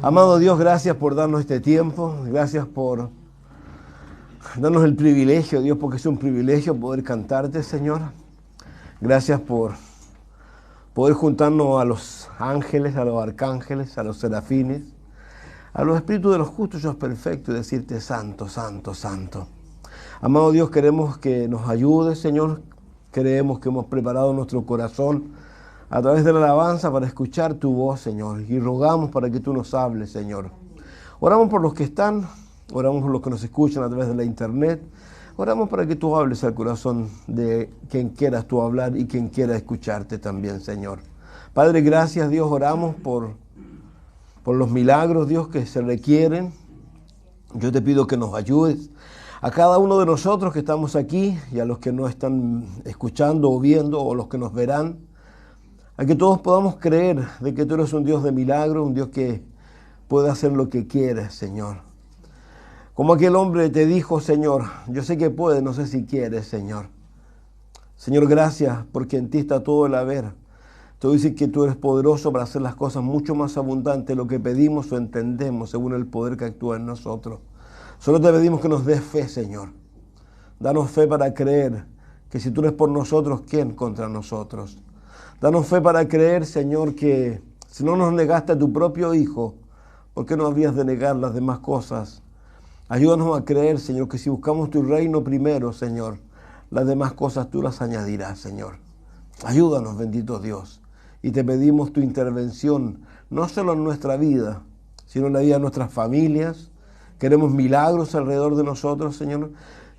Amado Dios, gracias por darnos este tiempo. Gracias por darnos el privilegio, Dios, porque es un privilegio poder cantarte, Señor. Gracias por poder juntarnos a los ángeles, a los arcángeles, a los serafines, a los espíritus de los justos y los perfectos y decirte santo, santo, santo. Amado Dios, queremos que nos ayudes, Señor. Creemos que hemos preparado nuestro corazón a través de la alabanza para escuchar tu voz, Señor. Y rogamos para que tú nos hables, Señor. Oramos por los que están, oramos por los que nos escuchan a través de la internet. Oramos para que tú hables al corazón de quien quieras tú hablar y quien quiera escucharte también, Señor. Padre, gracias, Dios. Oramos por los milagros, Dios, que se requieren. Yo te pido que nos ayudes a cada uno de nosotros que estamos aquí y a los que no están escuchando o viendo o los que nos verán, a que todos podamos creer de que tú eres un Dios de milagros, un Dios que puede hacer lo que quieres, Señor. Como aquel hombre te dijo, Señor, yo sé que puedes, no sé si quieres, Señor. Señor, gracias porque en ti está todo el haber. Te voy a decir que tú eres poderoso para hacer las cosas mucho más abundantes de lo que pedimos o entendemos según el poder que actúa en nosotros. Solo te pedimos que nos des fe, Señor. Danos fe para creer que si tú eres por nosotros, ¿quién contra nosotros? Danos fe para creer, Señor, que si no nos negaste a tu propio Hijo, ¿por qué no habrías de negar las demás cosas? Ayúdanos a creer, Señor, que si buscamos tu reino primero, Señor, las demás cosas tú las añadirás, Señor. Ayúdanos, bendito Dios. Y te pedimos tu intervención, no solo en nuestra vida, sino en la vida de nuestras familias. Queremos milagros alrededor de nosotros, Señor.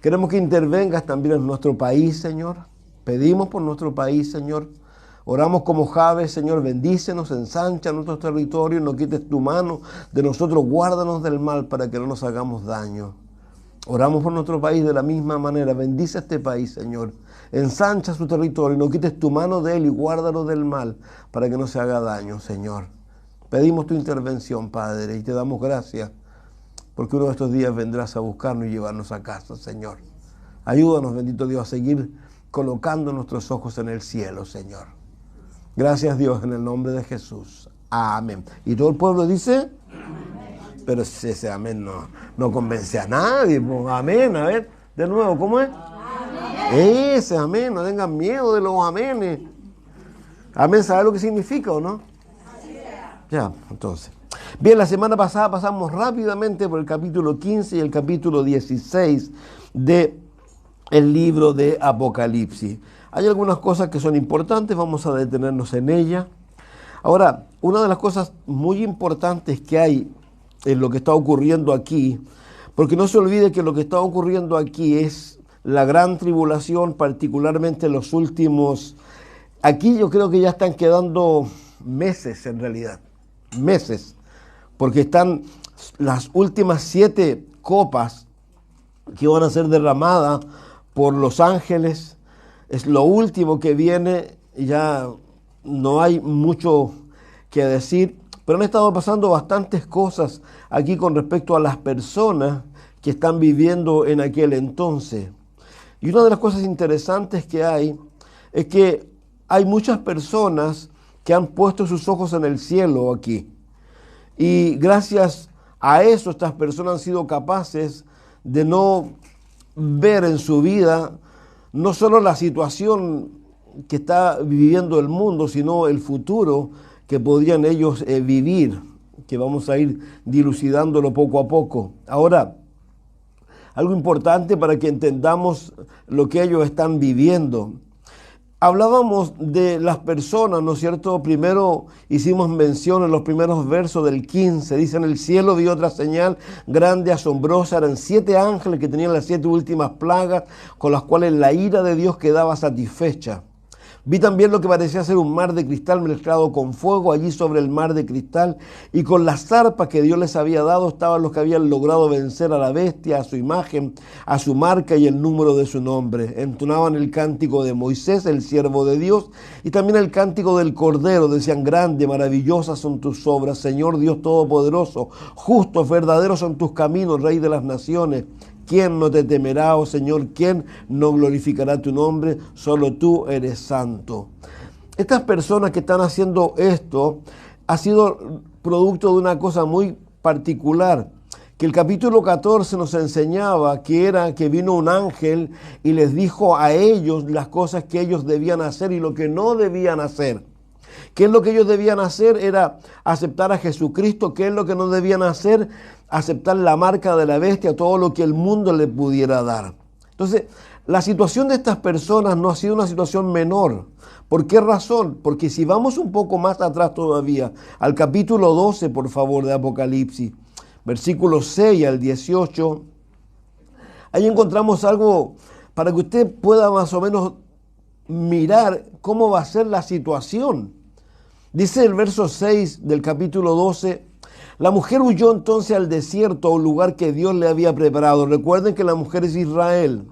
Queremos que intervengas también en nuestro país, Señor. Pedimos por nuestro país, Señor. Oramos como Jabes, Señor, bendícenos, ensancha nuestros territorios, no quites tu mano de nosotros, guárdanos del mal para que no nos hagamos daño. Oramos por nuestro país de la misma manera, bendice este país, Señor. Ensancha su territorio, no quites tu mano de él y guárdalo del mal para que no se haga daño, Señor. Pedimos tu intervención, Padre, y te damos gracias porque uno de estos días vendrás a buscarnos y llevarnos a casa, Señor. Ayúdanos, bendito Dios, a seguir colocando nuestros ojos en el cielo, Señor. Gracias, Dios, en el nombre de Jesús. Amén. Y todo el pueblo dice, amén. Pero ese amén no convence a nadie. Pues, amén, a ver, de nuevo, ¿cómo es? Amén. Ese amén, no tengan miedo de los amenes. Amén, ¿sabe lo que significa o no? Ya, entonces. Bien, la semana pasada pasamos rápidamente por el capítulo 15 y el capítulo 16 del libro de Apocalipsis. Hay algunas cosas que son importantes, vamos a detenernos en ellas. Ahora, una de las cosas muy importantes que hay en lo que está ocurriendo aquí, porque no se olvide que lo que está ocurriendo aquí es la gran tribulación, particularmente los últimos. Aquí yo creo que ya están quedando meses en realidad, meses, porque están las últimas 7 copas que van a ser derramadas por los ángeles. Es lo último que viene, ya no hay mucho que decir, pero han estado pasando bastantes cosas aquí con respecto a las personas que están viviendo en aquel entonces. Y una de las cosas interesantes que hay es que hay muchas personas que han puesto sus ojos en el cielo aquí. Y gracias a eso estas personas han sido capaces de no ver en su vida no solo la situación que está viviendo el mundo, sino el futuro que podrían ellos vivir, que vamos a ir dilucidándolo poco a poco. Ahora, algo importante para que entendamos lo que ellos están viviendo. Hablábamos de las personas, ¿no es cierto? Primero hicimos mención en los primeros versos del 15. Dice, en el cielo vi otra señal grande, asombrosa. Eran 7 ángeles que tenían las 7 últimas plagas, con las cuales la ira de Dios quedaba satisfecha. Vi también lo que parecía ser un mar de cristal mezclado con fuego allí sobre el mar de cristal, y con las arpas que Dios les había dado estaban los que habían logrado vencer a la bestia, a su imagen, a su marca y el número de su nombre. Entonaban el cántico de Moisés, el siervo de Dios, y también el cántico del Cordero. Decían, grande, maravillosas son tus obras, Señor Dios Todopoderoso. Justos, verdaderos son tus caminos, Rey de las naciones. ¿Quién no te temerá, oh Señor? ¿Quién no glorificará tu nombre? Solo tú eres santo. Estas personas que están haciendo esto ha sido producto de una cosa muy particular, que el capítulo 14 nos enseñaba que era que vino un ángel y les dijo a ellos las cosas que ellos debían hacer y lo que no debían hacer. ¿Qué es lo que ellos debían hacer? Era aceptar a Jesucristo. ¿Qué es lo que no debían hacer? Aceptar la marca de la bestia, todo lo que el mundo le pudiera dar. Entonces, la situación de estas personas no ha sido una situación menor. ¿Por qué razón? Porque si vamos un poco más atrás todavía, al capítulo 12, por favor, de Apocalipsis, versículos 6 al 18, ahí encontramos algo para que usted pueda más o menos mirar cómo va a ser la situación. Dice el verso 6 del capítulo 12, la mujer huyó entonces al desierto, a un lugar que Dios le había preparado. Recuerden que la mujer es Israel,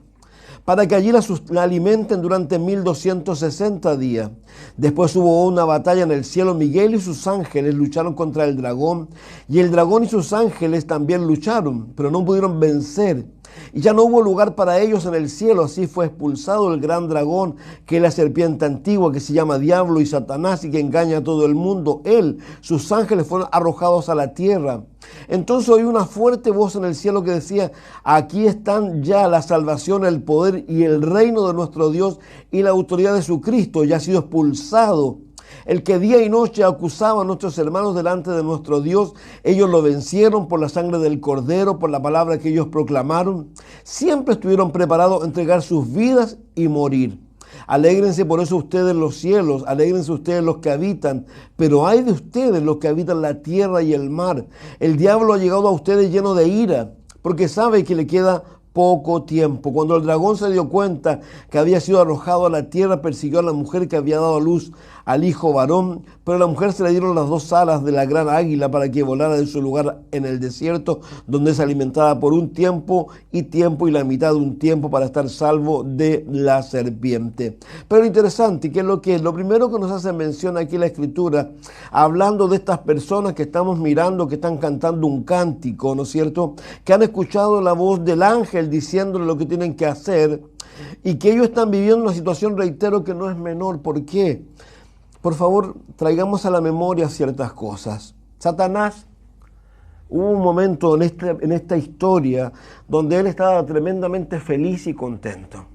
para que allí la alimenten durante 1260 días. Después hubo una batalla en el cielo. Miguel y sus ángeles lucharon contra el dragón, y el dragón y sus ángeles también lucharon, pero no pudieron vencer. Y ya no hubo lugar para ellos en el cielo. Así fue expulsado el gran dragón, que es la serpiente antigua, que se llama Diablo y Satanás, y que engaña a todo el mundo. Él, sus ángeles fueron arrojados a la tierra. Entonces oí una fuerte voz en el cielo que decía, aquí están ya la salvación, el poder y el reino de nuestro Dios y la autoridad de su Cristo. Ya ha sido expulsado el que día y noche acusaba a nuestros hermanos delante de nuestro Dios. Ellos lo vencieron por la sangre del Cordero, por la palabra que ellos proclamaron. Siempre estuvieron preparados a entregar sus vidas y morir. Alégrense por eso ustedes los cielos, alégrense ustedes los que habitan, pero ay de ustedes los que habitan la tierra y el mar. El diablo ha llegado a ustedes lleno de ira, porque sabe que le queda poco tiempo. Cuando el dragón se dio cuenta que había sido arrojado a la tierra, persiguió a la mujer que había dado a luz al hijo varón, pero a la mujer se le dieron las 2 alas de la gran águila para que volara de su lugar en el desierto, donde es alimentada por un tiempo y la mitad de un tiempo, para estar salvo de la serpiente. Pero interesante, ¿qué es lo que es? Lo primero que nos hace mención aquí la Escritura, hablando de estas personas que estamos mirando, que están cantando un cántico, ¿no es cierto?, que han escuchado la voz del ángel diciéndole lo que tienen que hacer, y que ellos están viviendo una situación, reitero, que no es menor. ¿Por qué? Por favor, traigamos a la memoria ciertas cosas. Satanás, hubo un momento en esta historia donde él estaba tremendamente feliz y contento.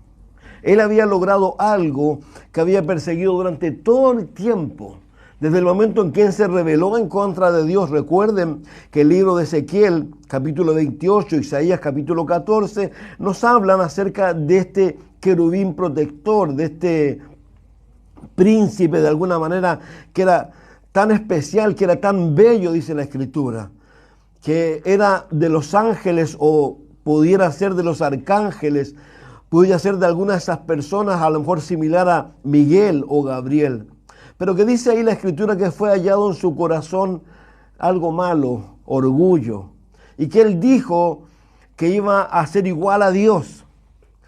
Él había logrado algo que había perseguido durante todo el tiempo, desde el momento en que él se rebeló en contra de Dios. Recuerden que el libro de Ezequiel, capítulo 28, Isaías, capítulo 14, nos hablan acerca de este querubín protector, de este príncipe de alguna manera, que era tan especial, que era tan bello, dice la Escritura, que era de los ángeles, o pudiera ser de los arcángeles, pudiera ser de alguna de esas personas, a lo mejor similar a Miguel o Gabriel, pero que dice ahí la Escritura que fue hallado en su corazón algo malo, orgullo, y que él dijo que iba a ser igual a Dios.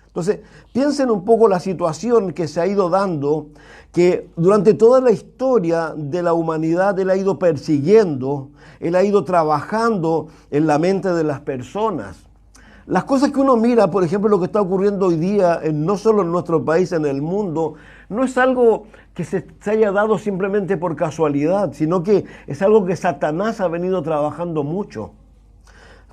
Entonces, piensen un poco la situación que se ha ido dando, que durante toda la historia de la humanidad él ha ido persiguiendo, él ha ido trabajando en la mente de las personas. Las cosas que uno mira, por ejemplo, lo que está ocurriendo hoy día, no solo en nuestro país, en el mundo, no es algo que se haya dado simplemente por casualidad, sino que es algo que Satanás ha venido trabajando mucho.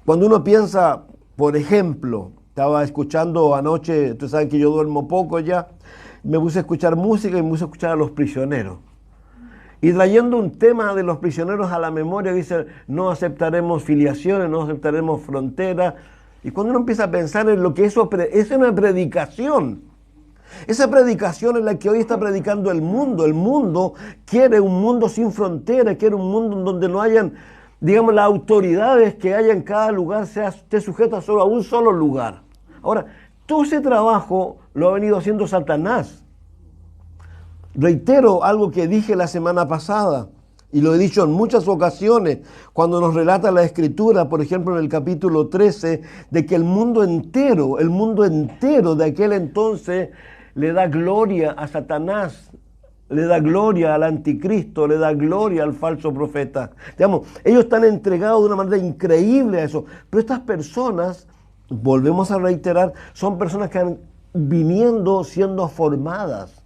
Cuando uno piensa, por ejemplo, estaba escuchando anoche, ustedes saben que yo duermo poco ya, me puse a escuchar música y me puse a escuchar a Los Prisioneros. Y trayendo un tema de Los Prisioneros a la memoria, dice, no aceptaremos filiaciones, no aceptaremos fronteras. Y cuando uno empieza a pensar en lo que eso es una predicación. Esa predicación es la que hoy está predicando el mundo quiere un mundo sin fronteras, quiere un mundo en donde no hayan, digamos, las autoridades que haya en cada lugar esté sujeta solo a un solo lugar. Ahora, todo ese trabajo lo ha venido haciendo Satanás. Reitero algo que dije la semana pasada, y lo he dicho en muchas ocasiones, cuando nos relata la Escritura, por ejemplo en el capítulo 13, de que el mundo entero de aquel entonces le da gloria a Satanás, le da gloria al anticristo, le da gloria al falso profeta. Digamos, ellos están entregados de una manera increíble a eso. Pero estas personas, volvemos a reiterar, son personas que han viniendo siendo formadas.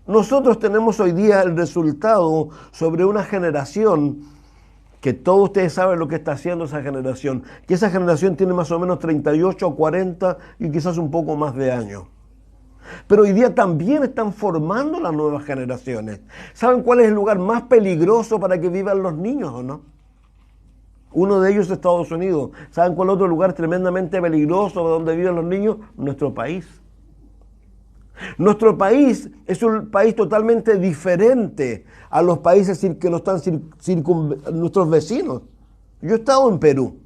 Nosotros tenemos hoy día el resultado sobre una generación que todos ustedes saben lo que está haciendo esa generación, que esa generación tiene más o menos 38 o 40 y quizás un poco más de años. Pero hoy día también están formando las nuevas generaciones. ¿Saben cuál es el lugar más peligroso para que vivan los niños o no? Uno de ellos es Estados Unidos. ¿Saben cuál otro lugar tremendamente peligroso donde viven los niños? Nuestro país. Nuestro país es un país totalmente diferente a los países que nos están nuestros vecinos. Yo he estado en Perú.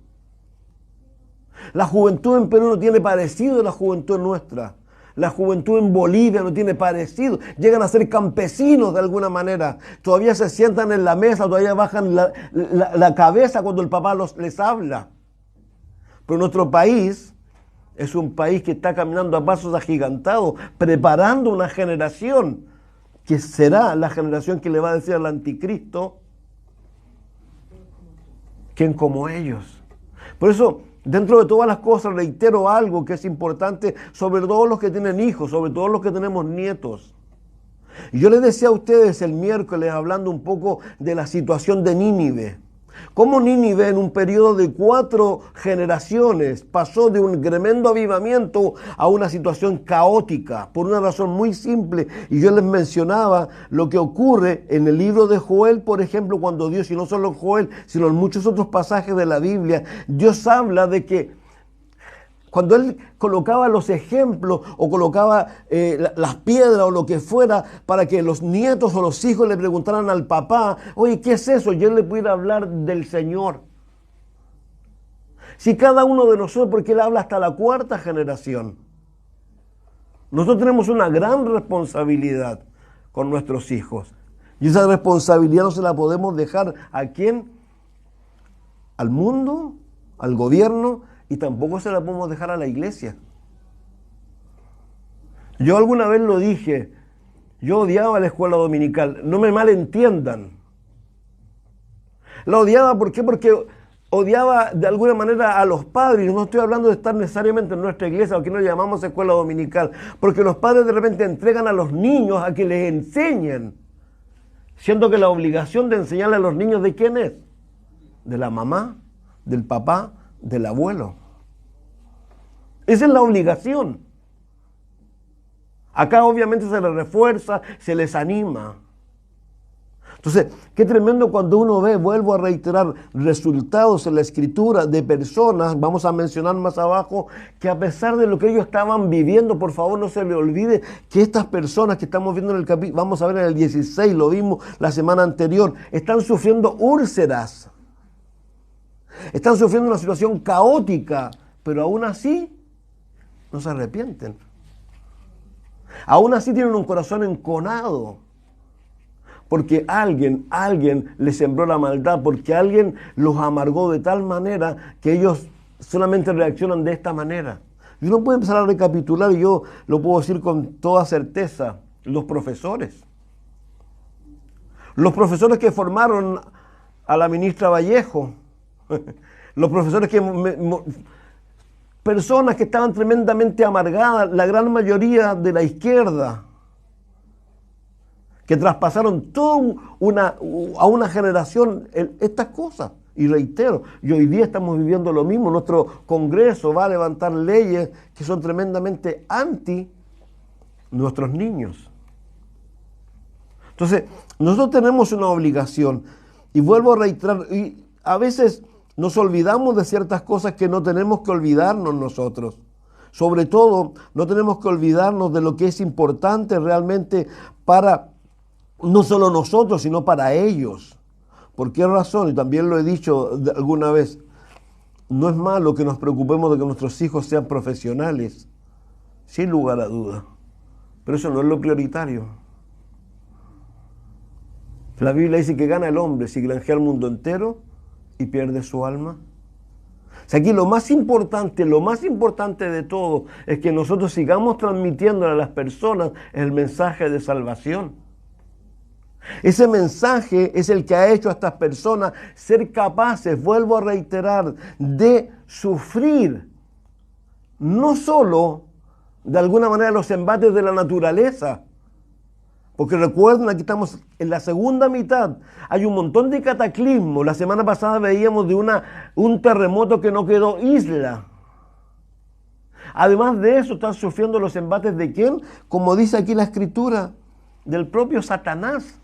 La juventud en Perú no tiene parecido a la juventud nuestra. La juventud en Bolivia no tiene parecido. Llegan a ser campesinos de alguna manera. Todavía se sientan en la mesa, todavía bajan la cabeza cuando el papá les habla. Pero nuestro país es un país que está caminando a pasos agigantados, preparando una generación que será la generación que le va a decir al anticristo, ¿quién como ellos? Por eso, dentro de todas las cosas, reitero algo que es importante, sobre todos los que tienen hijos, sobre todos los que tenemos nietos. Y yo les decía a ustedes el miércoles, hablando un poco de la situación de Nínive. Cómo Nínive en un periodo de 4 generaciones pasó de un tremendo avivamiento a una situación caótica, por una razón muy simple. Y yo les mencionaba lo que ocurre en el libro de Joel, por ejemplo, cuando Dios, y no solo Joel, sino en muchos otros pasajes de la Biblia, Dios habla de que cuando Él colocaba los ejemplos o colocaba las piedras o lo que fuera para que los nietos o los hijos le preguntaran al papá, oye, ¿qué es eso? Y Él le pudiera hablar del Señor. Si cada uno de nosotros, porque Él habla hasta la 4ª generación, nosotros tenemos una gran responsabilidad con nuestros hijos. Y esa responsabilidad no se la podemos dejar ¿a quién? Al mundo, al gobierno, y tampoco se la podemos dejar a la iglesia. Yo alguna vez lo dije, yo odiaba la escuela dominical, no me malentiendan. La odiaba, ¿por qué? Porque odiaba de alguna manera a los padres. No estoy hablando de estar necesariamente en nuestra iglesia, o que no llamamos escuela dominical, porque los padres de repente entregan a los niños a que les enseñen, siendo que la obligación de enseñarle a los niños, ¿de quién es? De la mamá, del papá, del abuelo. Esa es la obligación. Acá obviamente se les refuerza, se les anima. Entonces, qué tremendo cuando uno ve, vuelvo a reiterar, resultados en la escritura de personas, vamos a mencionar más abajo, que a pesar de lo que ellos estaban viviendo, por favor no se le olvide que estas personas que estamos viendo en el capítulo, vamos a ver en el 16, lo vimos la semana anterior, están sufriendo úlceras. Están sufriendo una situación caótica, pero aún así no se arrepienten. Aún así tienen un corazón enconado. Porque alguien les sembró la maldad, porque alguien los amargó de tal manera que ellos solamente reaccionan de esta manera. Y uno puede empezar a recapitular, y yo lo puedo decir con toda certeza, los profesores. Los profesores que formaron a la ministra Vallejo. Los profesores personas que estaban tremendamente amargadas, la gran mayoría de la izquierda, que traspasaron a una generación estas cosas. Y reitero, y hoy día estamos viviendo lo mismo. Nuestro Congreso va a levantar leyes que son tremendamente anti nuestros niños. Entonces, nosotros tenemos una obligación, y vuelvo a reiterar, y a veces nos olvidamos de ciertas cosas que no tenemos que olvidarnos nosotros. Sobre todo, no tenemos que olvidarnos de lo que es importante realmente para no solo nosotros, sino para ellos. ¿Por qué razón? Y también lo he dicho alguna vez, no es malo que nos preocupemos de que nuestros hijos sean profesionales, sin lugar a duda. Pero eso no es lo prioritario. La Biblia dice que gana el hombre si granjea el mundo entero y pierde su alma. O sea, aquí lo más importante de todo es que nosotros sigamos transmitiendo a las personas el mensaje de salvación. Ese mensaje es el que ha hecho a estas personas ser capaces, vuelvo a reiterar, de sufrir no solo de alguna manera los embates de la naturaleza, Porque recuerden, aquí estamos en la segunda mitad. Hay un montón de cataclismos. La semana pasada veíamos de un terremoto que no quedó isla. Además de eso, están sufriendo los embates de ¿quién? Como dice aquí la Escritura, del propio Satanás.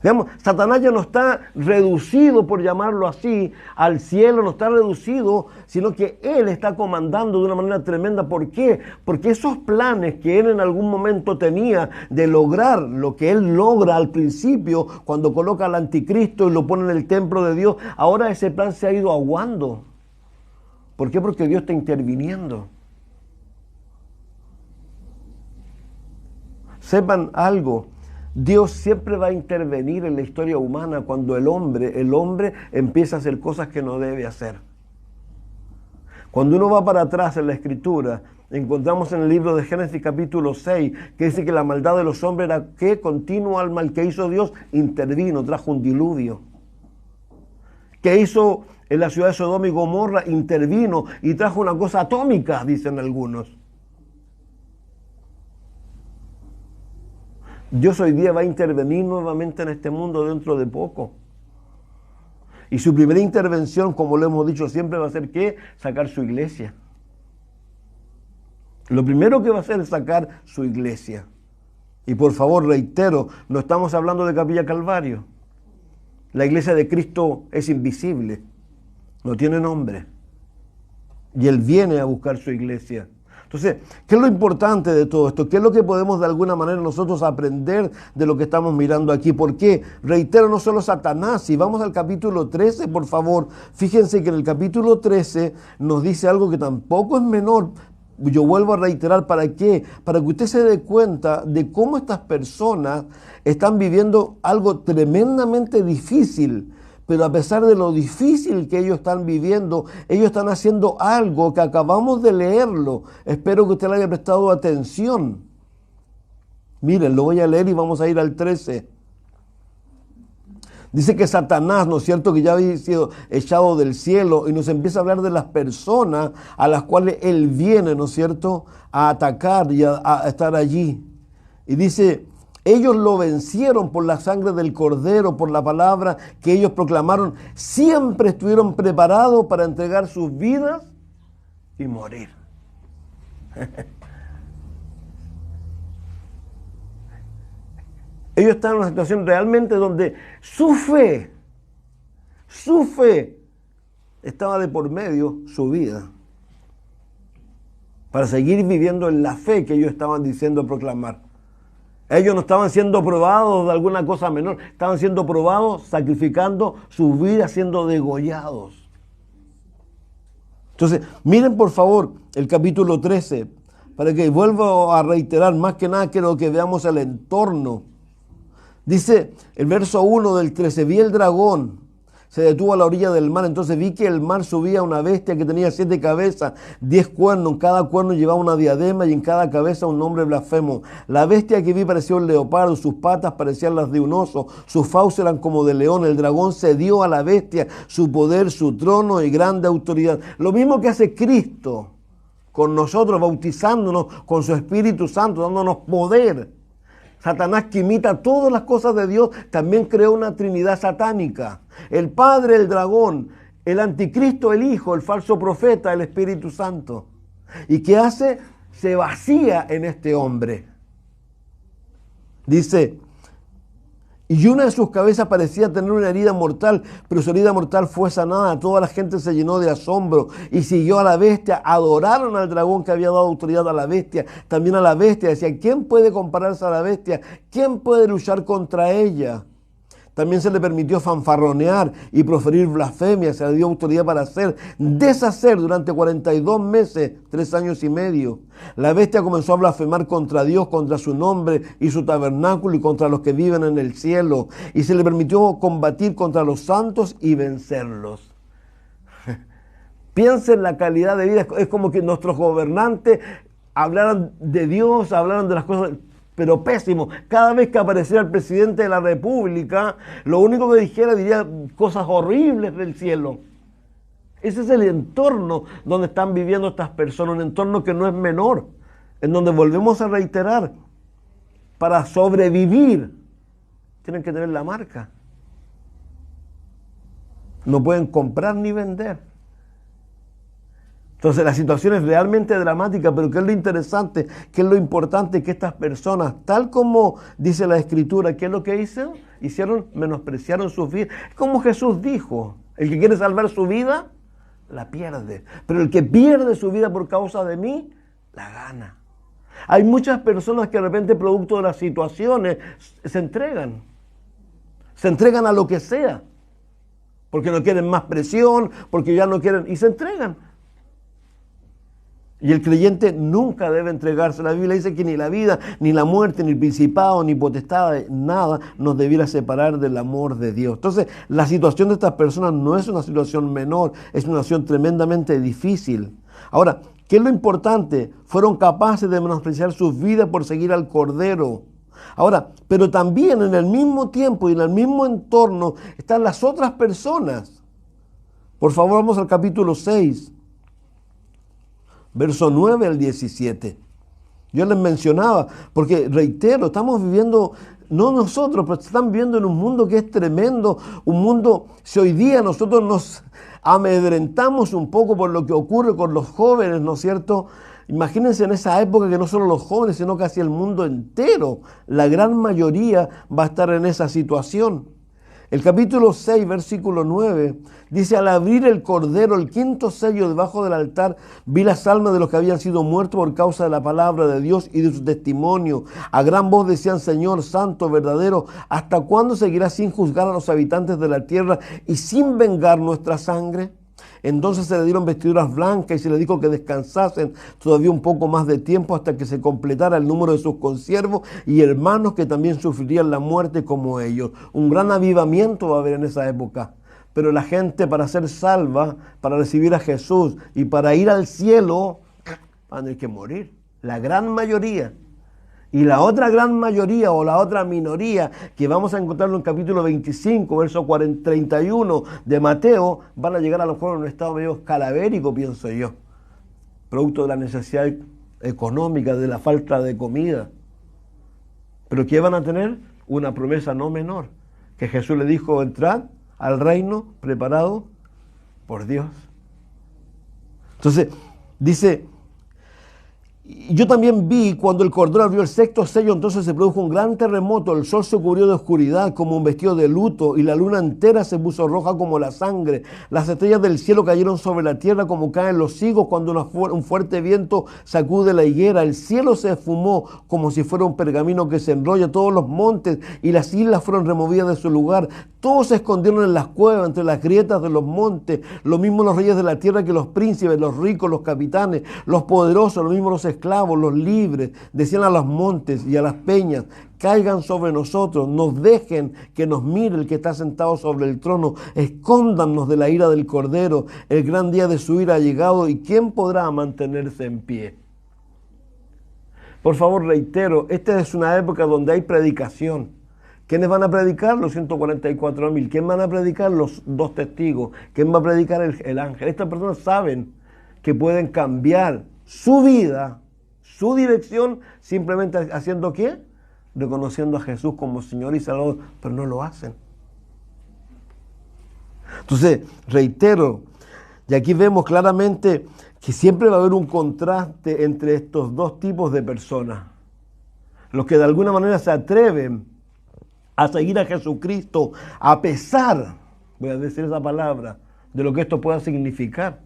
Digamos, Satanás ya no está reducido, por llamarlo así, al cielo, no está reducido, sino que él está comandando de una manera tremenda. ¿Por qué? Porque esos planes que él en algún momento tenía de lograr lo que él logra al principio, cuando coloca al anticristo y lo pone en el templo de Dios, ahora ese plan se ha ido aguando. ¿Por qué? Porque Dios está interviniendo. Sepan algo. Dios siempre va a intervenir en la historia humana cuando el hombre empieza a hacer cosas que no debe hacer. Cuando uno va para atrás en la Escritura, encontramos en el libro de Génesis capítulo 6, que dice que la maldad de los hombres era que continuo al mal que hizo Dios, intervino, trajo un diluvio. Que hizo en la ciudad de Sodoma y Gomorra, intervino y trajo una cosa atómica, dicen algunos. Dios hoy día va a intervenir nuevamente en este mundo dentro de poco. Y su primera intervención, como lo hemos dicho siempre, va a ser ¿qué? Sacar su iglesia. Lo primero que va a hacer es sacar su iglesia. Y por favor, reitero, no estamos hablando de Capilla Calvario. La iglesia de Cristo es invisible, no tiene nombre. Y Él viene a buscar su iglesia. Entonces, ¿qué es lo importante de todo esto? ¿Qué es lo que podemos de alguna manera nosotros aprender de lo que estamos mirando aquí? Porque, reitero, no solo Satanás. Si vamos al capítulo 13, por favor, fíjense que en el capítulo 13 nos dice algo que tampoco es menor. Yo vuelvo a reiterar, ¿para qué? Para que usted se dé cuenta de cómo estas personas están viviendo algo tremendamente difícil. Pero a pesar de lo difícil que ellos están viviendo, ellos están haciendo algo que acabamos de leerlo. Espero que usted le haya prestado atención. Miren, lo voy a leer y vamos a ir al 13. Dice que Satanás, ¿no es cierto?, que ya había sido echado del cielo y nos empieza a hablar de las personas a las cuales él viene, ¿no es cierto?, a atacar y a estar allí. Y dice: ellos lo vencieron por la sangre del Cordero, por la palabra que ellos proclamaron. Siempre estuvieron preparados para entregar sus vidas y morir. Ellos están en una situación realmente donde su fe estaba de por medio su vida, para seguir viviendo en la fe que ellos estaban diciendo proclamar. Ellos no estaban siendo probados de alguna cosa menor, estaban siendo probados sacrificando su vida, siendo degollados. Entonces, miren por favor el capítulo 13, para que vuelvo a reiterar, más que nada quiero que veamos el entorno. Dice el verso 1 del 13, vi el dragón, se detuvo a la orilla del mar, entonces vi que el mar subía una bestia que tenía 7 cabezas, 10 cuernos, en cada cuerno llevaba una diadema y en cada cabeza un nombre blasfemo. La bestia que vi parecía un leopardo, sus patas parecían las de un oso, sus fauces eran como de león. El dragón cedió a la bestia su poder, su trono y grande autoridad. Lo mismo que hace Cristo con nosotros, bautizándonos con su Espíritu Santo, dándonos poder. Satanás, que imita todas las cosas de Dios, también creó una trinidad satánica. El Padre, el dragón, el anticristo, el Hijo, el falso profeta, el Espíritu Santo. ¿Y qué hace? Se vacía en este hombre. Dice: y una de sus cabezas parecía tener una herida mortal, pero su herida mortal fue sanada. Toda la gente se llenó de asombro y siguió a la bestia. Adoraron al dragón que había dado autoridad a la bestia, también a la bestia. Decían: ¿quién puede compararse a la bestia? ¿Quién puede luchar contra ella? También se le permitió fanfarronear y proferir blasfemia. Se le dio autoridad para deshacer durante 42 meses, 3 años y medio. La bestia comenzó a blasfemar contra Dios, contra su nombre y su tabernáculo y contra los que viven en el cielo. Y se le permitió combatir contra los santos y vencerlos. Piensen la calidad de vida. Es como que nuestros gobernantes hablaran de Dios, hablaran de las cosas, pero pésimo. Cada vez que apareciera el presidente de la República, lo único que diría cosas horribles del cielo. Ese es el entorno donde están viviendo estas personas, un entorno que no es menor, en donde volvemos a reiterar, para sobrevivir, tienen que tener la marca. No pueden comprar ni vender. Entonces la situación es realmente dramática, pero ¿qué es lo interesante? ¿Qué es lo importante? Que estas personas, tal como dice la Escritura, ¿qué es lo que hicieron? Menospreciaron su vida. Es como Jesús dijo, el que quiere salvar su vida, la pierde. Pero el que pierde su vida por causa de mí, la gana. Hay muchas personas que de repente, producto de las situaciones, se entregan a lo que sea, porque no quieren más presión, porque ya no quieren, y se entregan. Y el creyente nunca debe entregarse. La Biblia dice que ni la vida, ni la muerte, ni el principado, ni potestad, nada nos debiera separar del amor de Dios. Entonces, la situación de estas personas no es una situación menor, es una situación tremendamente difícil. Ahora, ¿qué es lo importante? Fueron capaces de menospreciar sus vidas por seguir al Cordero. Ahora, pero también en el mismo tiempo y en el mismo entorno están las otras personas. Por favor, vamos al capítulo 6. Verso 9 al 17. Yo les mencionaba, porque reitero, estamos viviendo, no nosotros, pero están viviendo en un mundo que es tremendo, un mundo, si hoy día nosotros nos amedrentamos un poco por lo que ocurre con los jóvenes, ¿no es cierto? Imagínense en esa época que no solo los jóvenes, sino casi el mundo entero, la gran mayoría va a estar en esa situación. El capítulo 6, versículo 9, dice: al abrir el Cordero, el quinto sello debajo del altar, vi las almas de los que habían sido muertos por causa de la palabra de Dios y de su testimonio. A gran voz decían: Señor, santo, verdadero, ¿hasta cuándo seguirás sin juzgar a los habitantes de la tierra y sin vengar nuestra sangre? Entonces se le dieron vestiduras blancas y se le dijo que descansasen todavía un poco más de tiempo hasta que se completara el número de sus consiervos y hermanos que también sufrirían la muerte como ellos. Un gran avivamiento va a haber en esa época. Pero la gente, para ser salva, para recibir a Jesús y para ir al cielo, van a tener que morir. La gran mayoría. Y la otra gran mayoría o la otra minoría, que vamos a encontrarlo en capítulo 25, verso 31 de Mateo, van a llegar a lo mejor en un estado medio calavérico, pienso yo, producto de la necesidad económica, de la falta de comida. Pero ¿qué van a tener? Una promesa no menor, que Jesús le dijo: entrad al reino preparado por Dios. Entonces, dice: yo también vi cuando el Cordero abrió el sexto sello, entonces se produjo un gran terremoto, el sol se cubrió de oscuridad como un vestido de luto y la luna entera se puso roja como la sangre. Las estrellas del cielo cayeron sobre la tierra como caen los higos cuando un fuerte viento sacude la higuera. El cielo se esfumó como si fuera un pergamino que se enrolla. Todos los montes y las islas fueron removidas de su lugar. Todos se escondieron en las cuevas, entre las grietas de los montes. Lo mismo los reyes de la tierra que los príncipes, los ricos, los capitanes, los poderosos, lo mismo los esclavos, los libres. Decían a los montes y a las peñas: caigan sobre nosotros, nos dejen que nos mire el que está sentado sobre el trono, escóndanos de la ira del Cordero. El gran día de su ira ha llegado, y ¿quién podrá mantenerse en pie? Por favor, reitero, esta es una época donde hay predicación. ¿Quiénes van a predicar? Los 144,000. ¿Quién van a predicar? Los 2 testigos. ¿Quién va a predicar? El ángel. Estas personas saben que pueden cambiar su vida, su dirección, simplemente haciendo ¿qué? Reconociendo a Jesús como Señor y Salvador, pero no lo hacen. Entonces, reitero, y aquí vemos claramente que siempre va a haber un contraste entre estos dos tipos de personas. Los que de alguna manera se atreven a seguir a Jesucristo a pesar, voy a decir esa palabra, de lo que esto pueda significar.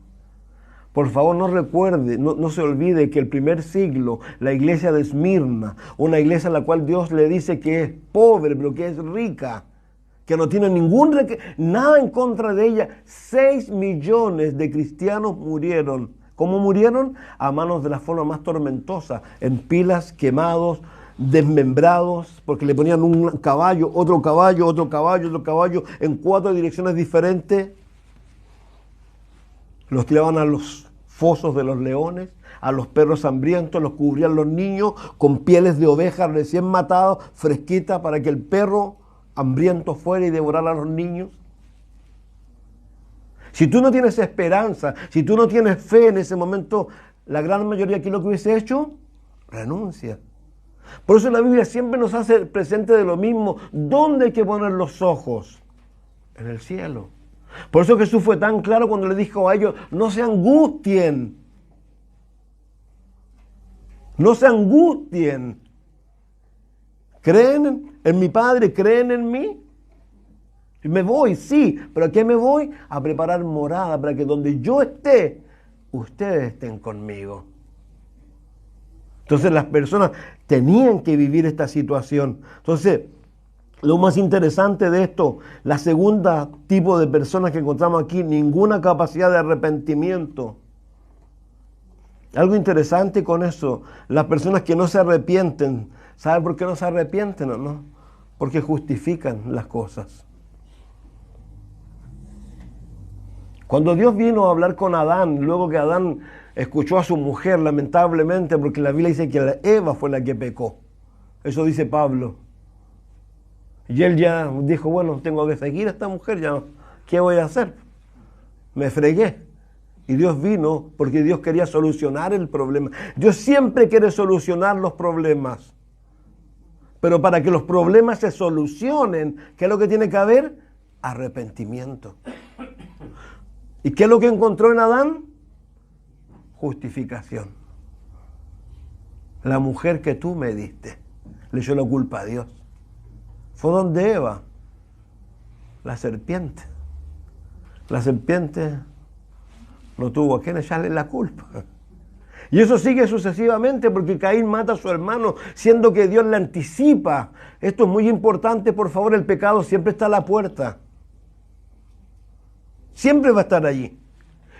Por favor, no recuerde, no se olvide que el primer siglo, la iglesia de Esmirna, una iglesia a la cual Dios le dice que es pobre, pero que es rica, que no tiene nada en contra de ella. 6 millones de cristianos murieron. ¿Cómo murieron? A manos de la forma más tormentosa, en pilas, quemados, desmembrados, porque le ponían un caballo, otro caballo, otro caballo, otro caballo, en 4 direcciones diferentes. Los tiraban a los fosos de los leones, a los perros hambrientos, los cubrían los niños con pieles de ovejas recién matadas, fresquitas, para que el perro hambriento fuera y devorara a los niños. Si tú no tienes esperanza, si tú no tienes fe en ese momento, la gran mayoría aquí lo que hubiese hecho, renuncia. Por eso la Biblia siempre nos hace presente de lo mismo. ¿Dónde hay que poner los ojos? En el cielo. Por eso Jesús fue tan claro cuando le dijo a ellos, no se angustien. No se angustien. ¿Creen en mi Padre? ¿Creen en mí? Me voy, sí, pero ¿a qué me voy? A preparar morada para que donde yo esté, ustedes estén conmigo. Entonces las personas tenían que vivir esta situación. Entonces, lo más interesante de esto, la segunda tipo de personas que encontramos aquí, ninguna capacidad de arrepentimiento. Algo interesante con eso, las personas que no se arrepienten, ¿saben por qué no se arrepienten o no? Porque justifican las cosas. Cuando Dios vino a hablar con Adán, luego que Adán escuchó a su mujer, lamentablemente, porque la Biblia dice que Eva fue la que pecó. Eso dice Pablo. Y él ya dijo, bueno, tengo que seguir a esta mujer, ya, ¿qué voy a hacer? Me fregué. Y Dios vino porque Dios quería solucionar el problema. Dios siempre quiere solucionar los problemas. Pero para que los problemas se solucionen, ¿qué es lo que tiene que haber? Arrepentimiento. ¿Y qué es lo que encontró en Adán? Justificación. La mujer que tú me diste le echó la culpa a Dios. Fue donde Eva, la serpiente. La serpiente no tuvo a quién echarle la culpa. Y eso sigue sucesivamente porque Caín mata a su hermano, siendo que Dios le anticipa. Esto es muy importante, por favor, el pecado siempre está a la puerta. Siempre va a estar allí.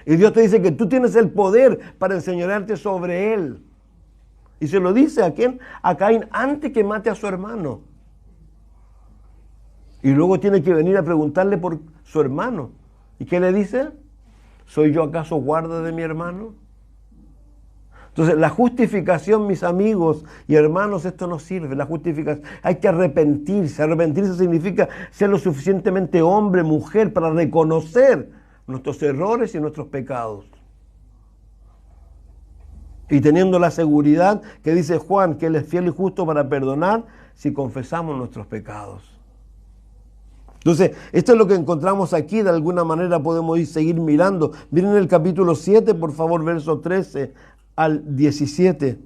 Y Dios te dice que tú tienes el poder para enseñarte sobre él. Y se lo dice a quién? A Caín antes que mate a su hermano. Y luego tiene que venir a preguntarle por su hermano. ¿Y qué le dice? ¿Soy yo acaso guarda de mi hermano? Entonces, la justificación, mis amigos y hermanos, esto no sirve. La justificación, hay que arrepentirse. Arrepentirse significa ser lo suficientemente hombre, mujer, para reconocer nuestros errores y nuestros pecados. Y teniendo la seguridad que dice Juan, que Él es fiel y justo para perdonar si confesamos nuestros pecados. Entonces, esto es lo que encontramos aquí. De alguna manera podemos seguir mirando. Miren el capítulo 7, por favor, verso 13 al 17.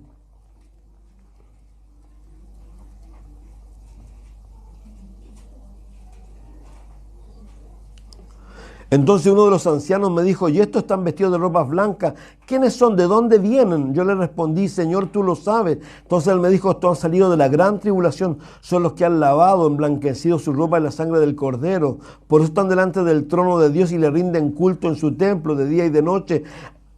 Entonces uno de los ancianos me dijo, ¿y estos están vestidos de ropas blancas? ¿Quiénes son? ¿De dónde vienen? Yo le respondí, Señor, tú lo sabes. Entonces él me dijo, estos han salido de la gran tribulación, son los que han lavado, emblanquecido su ropa en la sangre del Cordero. Por eso están delante del trono de Dios y le rinden culto en su templo de día y de noche.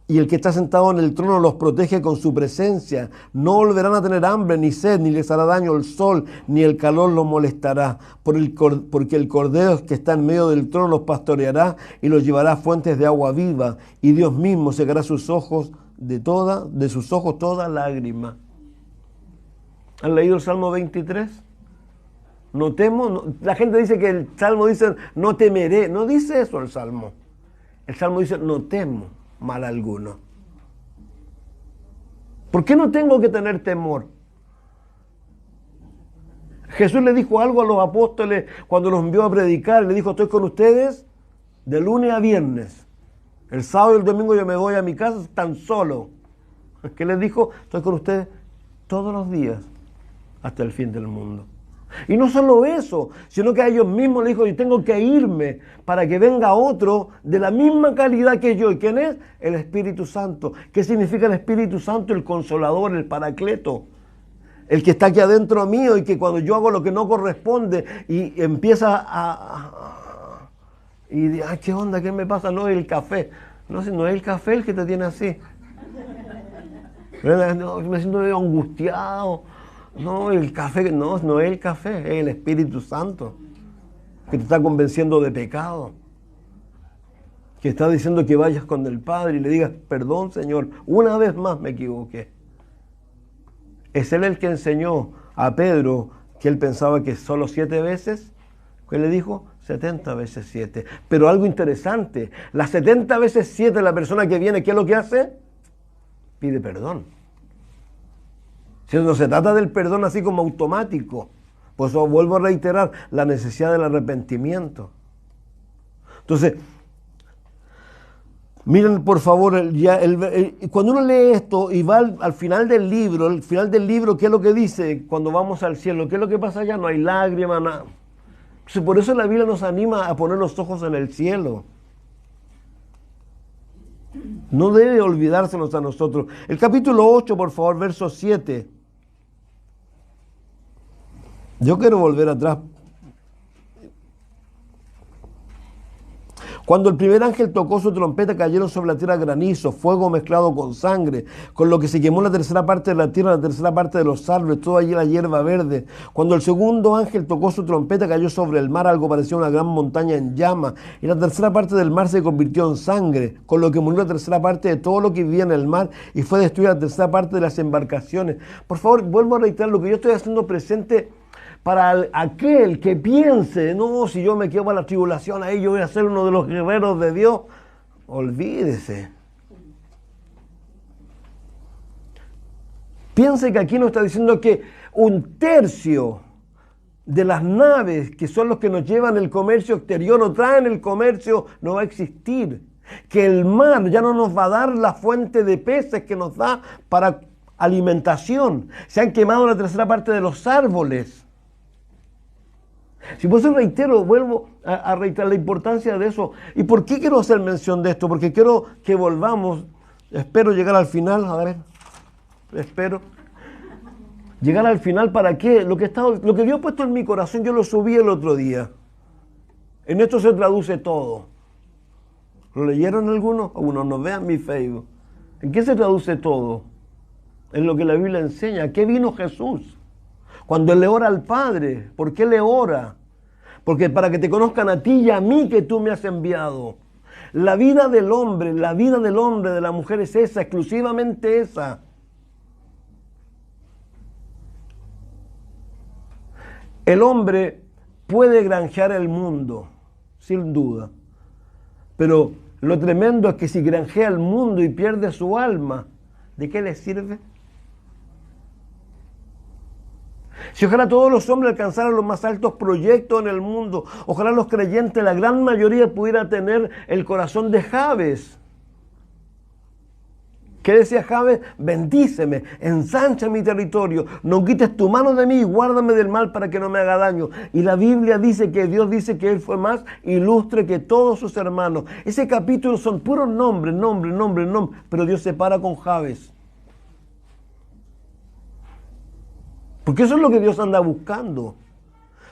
Y el que está sentado en el trono los protege con su presencia. No volverán a tener hambre ni sed, ni les hará daño el sol, ni el calor los molestará. Porque el Cordero que está en medio del trono los pastoreará y los llevará a fuentes de agua viva. Y Dios mismo secará sus ojos de sus ojos toda lágrima. ¿Han leído el Salmo 23? No temo. No, la gente dice que el Salmo dice, no temeré. No dice eso el Salmo. El Salmo dice, no temo mal alguno. ¿Por qué no tengo que tener temor? Jesús le dijo algo a los apóstoles cuando los envió a predicar. Le dijo, estoy con ustedes de lunes a viernes. El sábado y el domingo yo me voy a mi casa tan solo. ¿Qué les dijo? Estoy con ustedes todos los días hasta el fin del mundo. Y no solo eso, sino que a ellos mismos les dijo, yo tengo que irme para que venga otro de la misma calidad que yo. ¿Y quién es? El Espíritu Santo. ¿Qué significa el Espíritu Santo? El Consolador, el Paracleto. El que está aquí adentro mío y que cuando yo hago lo que no corresponde y empieza y dice, ay, ¿qué onda? ¿Qué me pasa? No es el café. No es el café el que te tiene así. No, me siento medio angustiado. No, el café, no es el café, es el Espíritu Santo que te está convenciendo de pecado, que está diciendo que vayas con el Padre y le digas, perdón, Señor, una vez más me equivoqué. Es Él el que enseñó a Pedro que él pensaba que solo 7 veces, ¿qué le dijo? 70 veces 7. Pero algo interesante, las 70 veces 7 la persona que viene, ¿qué es lo que hace? Pide perdón. No se trata del perdón así como automático. Pues vuelvo a reiterar la necesidad del arrepentimiento. Entonces, miren por favor, cuando uno lee esto y va al final del libro, ¿qué es lo que dice cuando vamos al cielo? ¿Qué es lo que pasa allá? No hay lágrimas, nada. Por eso la Biblia nos anima a poner los ojos en el cielo. No debe olvidársenos a nosotros. El capítulo 8, por favor, verso 7. Yo quiero volver atrás. Cuando el primer ángel tocó su trompeta, cayeron sobre la tierra granizo, fuego mezclado con sangre, con lo que se quemó la tercera parte de la tierra, la tercera parte de los árboles, toda allí la hierba verde. Cuando el segundo ángel tocó su trompeta, cayó sobre el mar algo parecía una gran montaña en llamas, y la tercera parte del mar se convirtió en sangre, con lo que murió la tercera parte de todo lo que vivía en el mar, y fue destruida la tercera parte de las embarcaciones. Por favor, vuelvo a reiterar lo que yo estoy haciendo presente. Para aquel que piense, no, si yo me quedo a la tribulación, ahí yo voy a ser uno de los guerreros de Dios. Olvídese. Piense que aquí nos está diciendo que 1/3 de las naves que son los que nos llevan el comercio exterior o traen el comercio no va a existir. Que el mar ya no nos va a dar la fuente de peces que nos da para alimentación. Se han quemado la tercera parte de los árboles. Si por eso vuelvo a reiterar la importancia de eso. ¿Y por qué quiero hacer mención de esto? Porque quiero que volvamos, espero llegar al final, espero. Llegar al final, ¿para qué? Lo que Dios ha puesto en mi corazón, yo lo subí el otro día. En esto se traduce todo. ¿Lo leyeron algunos? Algunos no vean mi Facebook. ¿En qué se traduce todo? En lo que la Biblia enseña. ¿A qué vino Jesús? Cuando Él le ora al Padre, ¿por qué le ora? Porque para que te conozcan a ti y a mí que tú me has enviado. La vida del hombre, de la mujer es esa, exclusivamente esa. El hombre puede granjear el mundo, sin duda. Pero lo tremendo es que si granjea el mundo y pierde su alma, ¿de qué le sirve? Si ojalá todos los hombres alcanzaran los más altos proyectos en el mundo, ojalá los creyentes, la gran mayoría, pudiera tener el corazón de Jabes. ¿Qué decía Jabes? Bendíceme, ensancha mi territorio, no quites tu mano de mí y guárdame del mal para que no me haga daño. Y la Biblia dice que Dios dice que Él fue más ilustre que todos sus hermanos. Ese capítulo son puros nombres, pero Dios se para con Jabes. Porque eso es lo que Dios anda buscando.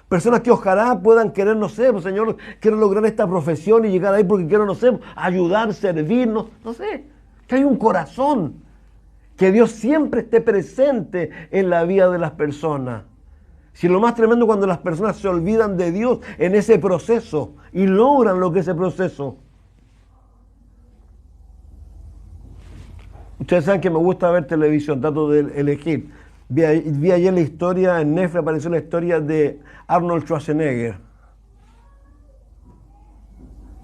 Personas que ojalá puedan querer, no sé, pues, Señor, quiero lograr esta profesión y llegar ahí porque quiero, no sé, ayudar, servir, no sé. Que hay un corazón. Que Dios siempre esté presente en la vida de las personas. Si lo más tremendo cuando las personas se olvidan de Dios en ese proceso y logran lo que es ese proceso. Ustedes saben que me gusta ver televisión, trato de elegir. Vi ayer la historia, en Netflix apareció la historia de Arnold Schwarzenegger.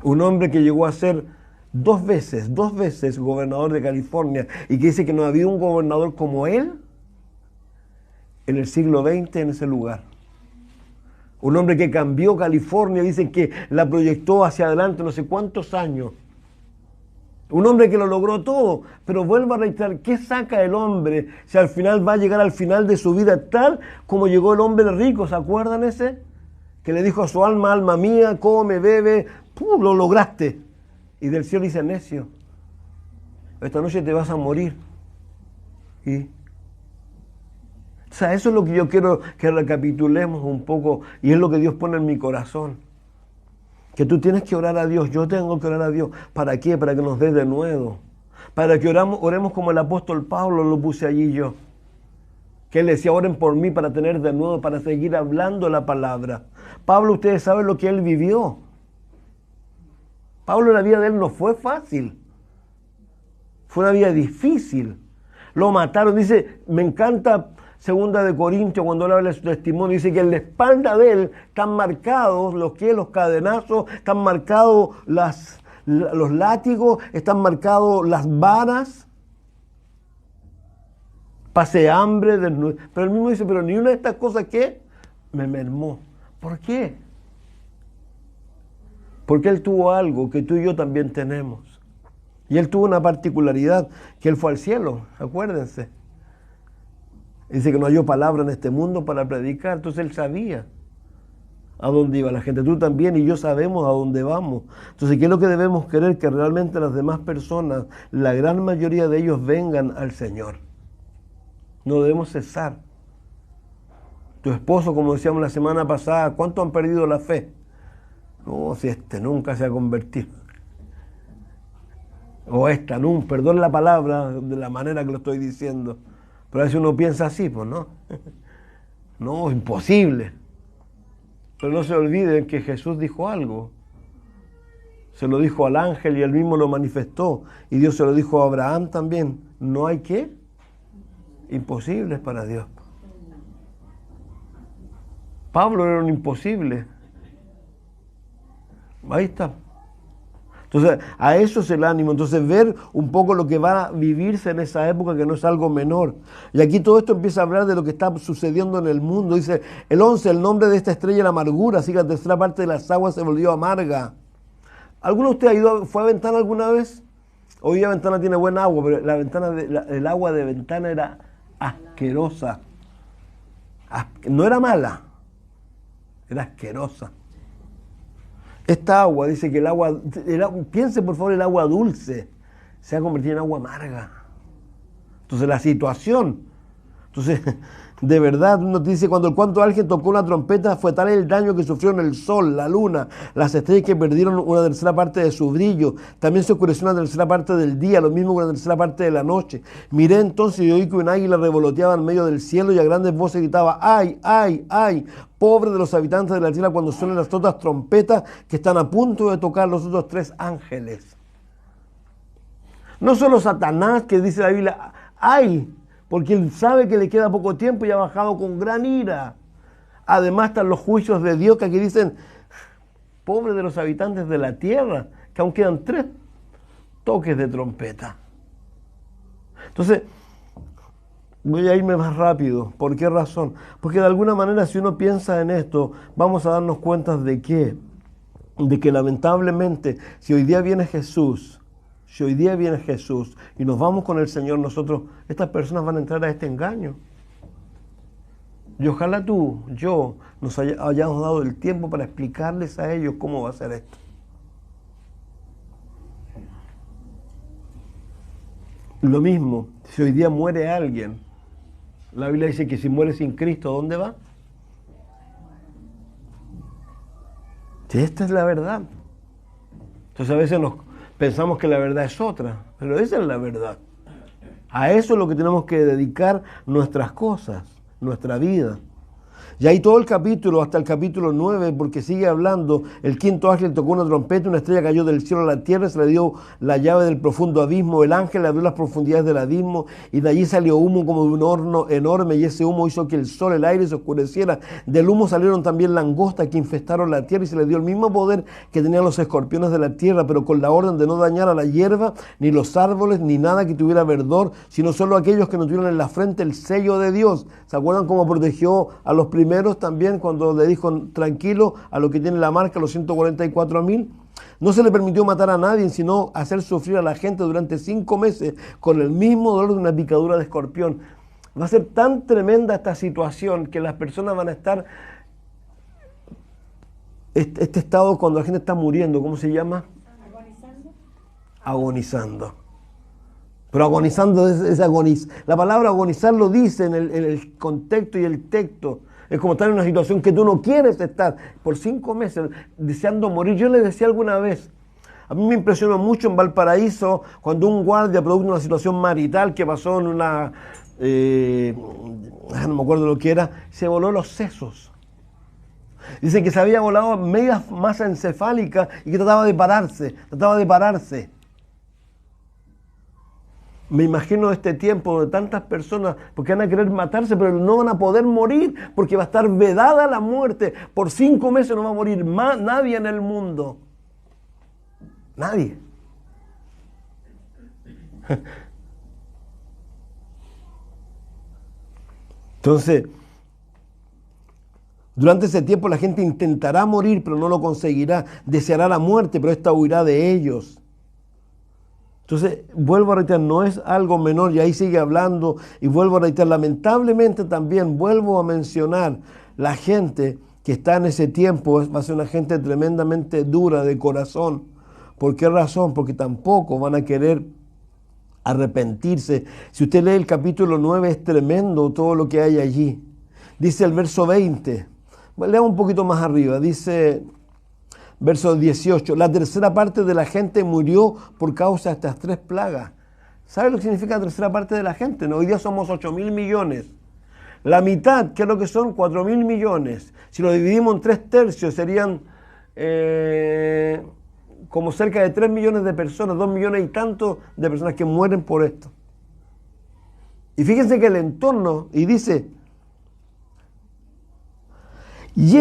Un hombre que llegó a ser dos veces gobernador de California y que dice que no había un gobernador como él en el siglo XX en ese lugar. Un hombre que cambió California, dicen que la proyectó hacia adelante no sé cuántos años. Un hombre que lo logró todo, pero vuelvo a reiterar, ¿qué saca el hombre si al final va a llegar al final de su vida tal como llegó el hombre rico? ¿Se acuerdan ese? Que le dijo a su alma, alma mía, come, bebe, ¡pum!, lo lograste. Y del cielo dice, necio, esta noche te vas a morir. O sea, eso es lo que yo quiero que recapitulemos un poco y es lo que Dios pone en mi corazón. Que tú tienes que orar a Dios, yo tengo que orar a Dios. ¿Para qué? Para que nos dé de nuevo. Para que oremos como el apóstol Pablo, lo puse allí yo. Que él decía, oren por mí para tener de nuevo, para seguir hablando la palabra. Pablo, ustedes saben lo que él vivió. Pablo, la vida de él no fue fácil. Fue una vida difícil. Lo mataron, dice, me encanta... Segunda de Corintios, cuando él habla de su testimonio, dice que en la espalda de él están marcados los cadenazos, están marcados los látigos, están marcados las varas. pasé hambre, desnudez. Pero él mismo dice, pero ni una de estas cosas que me mermó. ¿Por qué? Porque él tuvo algo que tú y yo también tenemos. Y él tuvo una particularidad, que él fue al cielo, acuérdense. Dice que no halló palabra en este mundo para predicar, entonces él sabía a dónde iba la gente. Tú también y yo sabemos a dónde vamos. Entonces, ¿qué es lo que debemos querer? Que realmente las demás personas, la gran mayoría de ellos, vengan al Señor. No debemos cesar. Tu esposo, como decíamos la semana pasada, ¿cuántos han perdido la fe? No, si este nunca se ha convertido. O esta, no, perdón la palabra de la manera que lo estoy diciendo. Pero a veces uno piensa así, pues no. No, imposible. Pero no se olviden que Jesús dijo algo. Se lo dijo al ángel y él mismo lo manifestó. Y Dios se lo dijo a Abraham también. No hay qué imposibles para Dios. Pablo era un imposible. Ahí está. Entonces, a eso es el ánimo. Entonces, ver un poco lo que va a vivirse en esa época, que no es algo menor. Y aquí todo esto empieza a hablar de lo que está sucediendo en el mundo. Dice, el 11, el nombre de esta estrella era amargura, así que la tercera parte de las aguas se volvió amarga. ¿Alguno de ustedes fue a Ventana alguna vez? Hoy día Ventana tiene buen agua, pero el agua de Ventana era asquerosa. No era mala, era asquerosa. Esta agua, dice que piense por favor, el agua dulce se ha convertido en agua amarga. Entonces la situación, de verdad, nos dice, cuando el cuarto ángel tocó una trompeta, fue tal el daño que sufrieron el sol, la luna, las estrellas, que perdieron una tercera parte de su brillo. También se oscureció una tercera parte del día, lo mismo que una tercera parte de la noche. Miré entonces y oí que un águila revoloteaba en medio del cielo y a grandes voces gritaba, ¡ay, ay, ay! Pobre de los habitantes de la tierra cuando suenan las otras trompetas que están a punto de tocar los otros tres ángeles. No solo Satanás, que dice la Biblia, ¡ay! Porque él sabe que le queda poco tiempo y ha bajado con gran ira. Además están los juicios de Dios, que aquí dicen, pobre de los habitantes de la tierra, que aún quedan 3 toques de trompeta. Entonces, voy a irme más rápido. ¿Por qué razón? Porque de alguna manera, si uno piensa en esto, vamos a darnos cuenta de que lamentablemente, si hoy día viene Jesús y nos vamos con el Señor, estas personas van a entrar a este engaño. Y ojalá yo, nos hayamos dado el tiempo para explicarles a ellos cómo va a ser esto. Lo mismo, si hoy día muere alguien, la Biblia dice que si muere sin Cristo, ¿dónde va? Si esta es la verdad. Entonces a veces pensamos que la verdad es otra, pero esa es la verdad. A eso es lo que tenemos que dedicar nuestras cosas, nuestra vida. Y ahí todo el capítulo, hasta el capítulo 9, porque sigue hablando, el quinto ángel tocó una trompeta, una estrella cayó del cielo a la tierra, se le dio la llave del profundo abismo, el ángel le abrió las profundidades del abismo, y de allí salió humo como de un horno enorme, y ese humo hizo que el sol, el aire se oscureciera. Del humo salieron también langostas que infestaron la tierra, y se le dio el mismo poder que tenían los escorpiones de la tierra, pero con la orden de no dañar a la hierba, ni los árboles, ni nada que tuviera verdor, sino solo aquellos que no tuvieran en la frente el sello de Dios. ¿Se acuerdan cómo protegió a los primeros también cuando le dijo tranquilo a lo que tiene la marca, los 144.000? No se le permitió matar a nadie, sino hacer sufrir a la gente durante 5 meses con el mismo dolor de una picadura de escorpión. Va a ser tan tremenda esta situación que las personas van a estar, este estado cuando la gente está muriendo, ¿cómo se llama? Agonizando. Pero agonizando es agonizar. La palabra agonizar lo dice en el contexto y el texto. Es como estar en una situación que tú no quieres estar por 5 meses deseando morir. Yo le decía alguna vez, a mí me impresionó mucho en Valparaíso cuando un guardia, producto de una situación marital que pasó en una, no me acuerdo lo que era, se voló los sesos. Dice que se había volado media masa encefálica y que trataba de pararse. Me imagino este tiempo de tantas personas, porque van a querer matarse, pero no van a poder morir, porque va a estar vedada la muerte. Por 5 meses no va a morir más nadie en el mundo. Nadie. Entonces, durante ese tiempo la gente intentará morir, pero no lo conseguirá. Deseará la muerte, pero esta huirá de ellos. Entonces, vuelvo a reiterar, no es algo menor, y ahí sigue hablando, y vuelvo a reiterar, lamentablemente también vuelvo a mencionar la gente que está en ese tiempo, va a ser una gente tremendamente dura de corazón. ¿Por qué razón? Porque tampoco van a querer arrepentirse. Si usted lee el capítulo 9, es tremendo todo lo que hay allí. Dice el verso 20, leamos un poquito más arriba, dice... Verso 18, la tercera parte de la gente murió por causa de estas 3 plagas. ¿Sabe lo que significa la tercera parte de la gente? No, hoy día somos 8.000 millones. La mitad, ¿qué es lo que son? 4.000 millones. Si lo dividimos en 3 tercios, serían como cerca de 3 millones de personas, 2 millones y tantos de personas que mueren por esto. Y fíjense que el entorno, y dice... Y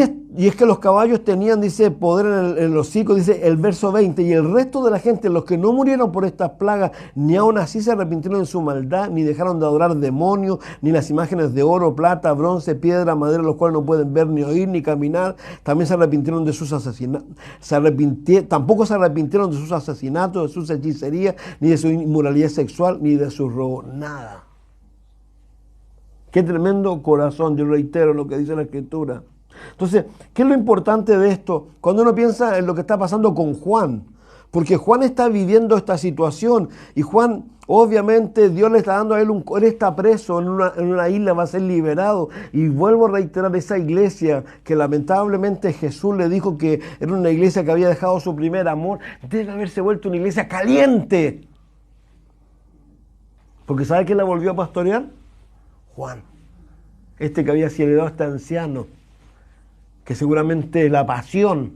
es que los caballos tenían, dice, poder en el hocico, dice el verso 20, y el resto de la gente, los que no murieron por estas plagas, ni aun así se arrepintieron de su maldad, ni dejaron de adorar demonios, ni las imágenes de oro, plata, bronce, piedra, madera, los cuales no pueden ver, ni oír, ni caminar. También se arrepintieron de sus asesinatos, tampoco se arrepintieron de sus asesinatos, de sus hechicerías, ni de su inmoralidad sexual, ni de su robo, nada. Qué tremendo corazón, yo reitero lo que dice la Escritura. Entonces, ¿qué es lo importante de esto? Cuando uno piensa en lo que está pasando con Juan, porque Juan está viviendo esta situación y Juan, obviamente, Dios le está dando a él él está preso en una isla, va a ser liberado. Y vuelvo a reiterar, esa iglesia que lamentablemente Jesús le dijo que era una iglesia que había dejado su primer amor, debe haberse vuelto una iglesia caliente. Porque ¿sabe quién la volvió a pastorear? Juan, este que había sido heredado a este anciano, que seguramente la pasión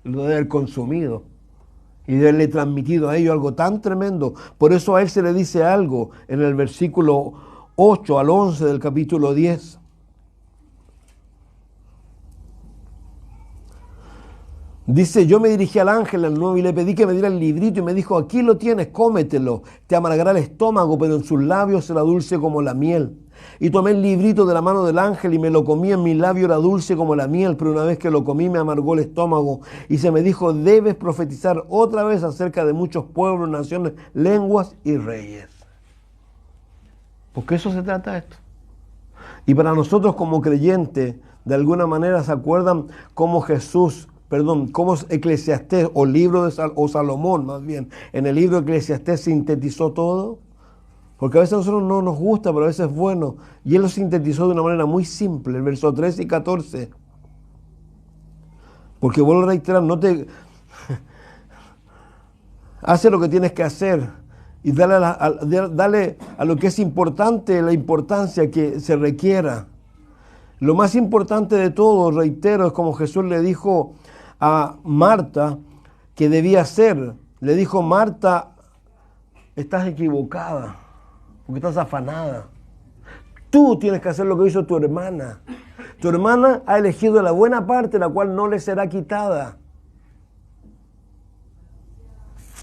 lo debe haber consumido y debe haberle transmitido a ellos algo tan tremendo. Por eso a él se le dice algo en el versículo 8 al 11 del capítulo 10. Dice, yo me dirigí al ángel, al nuevo, y le pedí que me diera el librito y me dijo, aquí lo tienes, cómetelo, te amargará el estómago, pero en sus labios será dulce como la miel. Y tomé el librito de la mano del ángel y me lo comí, en mi labio era dulce como la miel, pero una vez que lo comí me amargó el estómago. Y se me dijo, debes profetizar otra vez acerca de muchos pueblos, naciones, lenguas y reyes. Porque eso se trata esto. Y para nosotros como creyentes, de alguna manera se acuerdan cómo cómo Eclesiastés, o libro de Salomón más bien, en el libro de Eclesiastés sintetizó todo. Porque a veces a nosotros no nos gusta, pero a veces es bueno. Y él lo sintetizó de una manera muy simple, el verso 13 y 14. Porque vuelvo a reiterar, hace lo que tienes que hacer y dale a lo que es importante la importancia que se requiera. Lo más importante de todo, reitero, es como Jesús le dijo a Marta que debía hacer. Le dijo, Marta, estás equivocada, porque estás afanada. Tú tienes que hacer lo que hizo tu hermana. Tu hermana ha elegido la buena parte, la cual no le será quitada.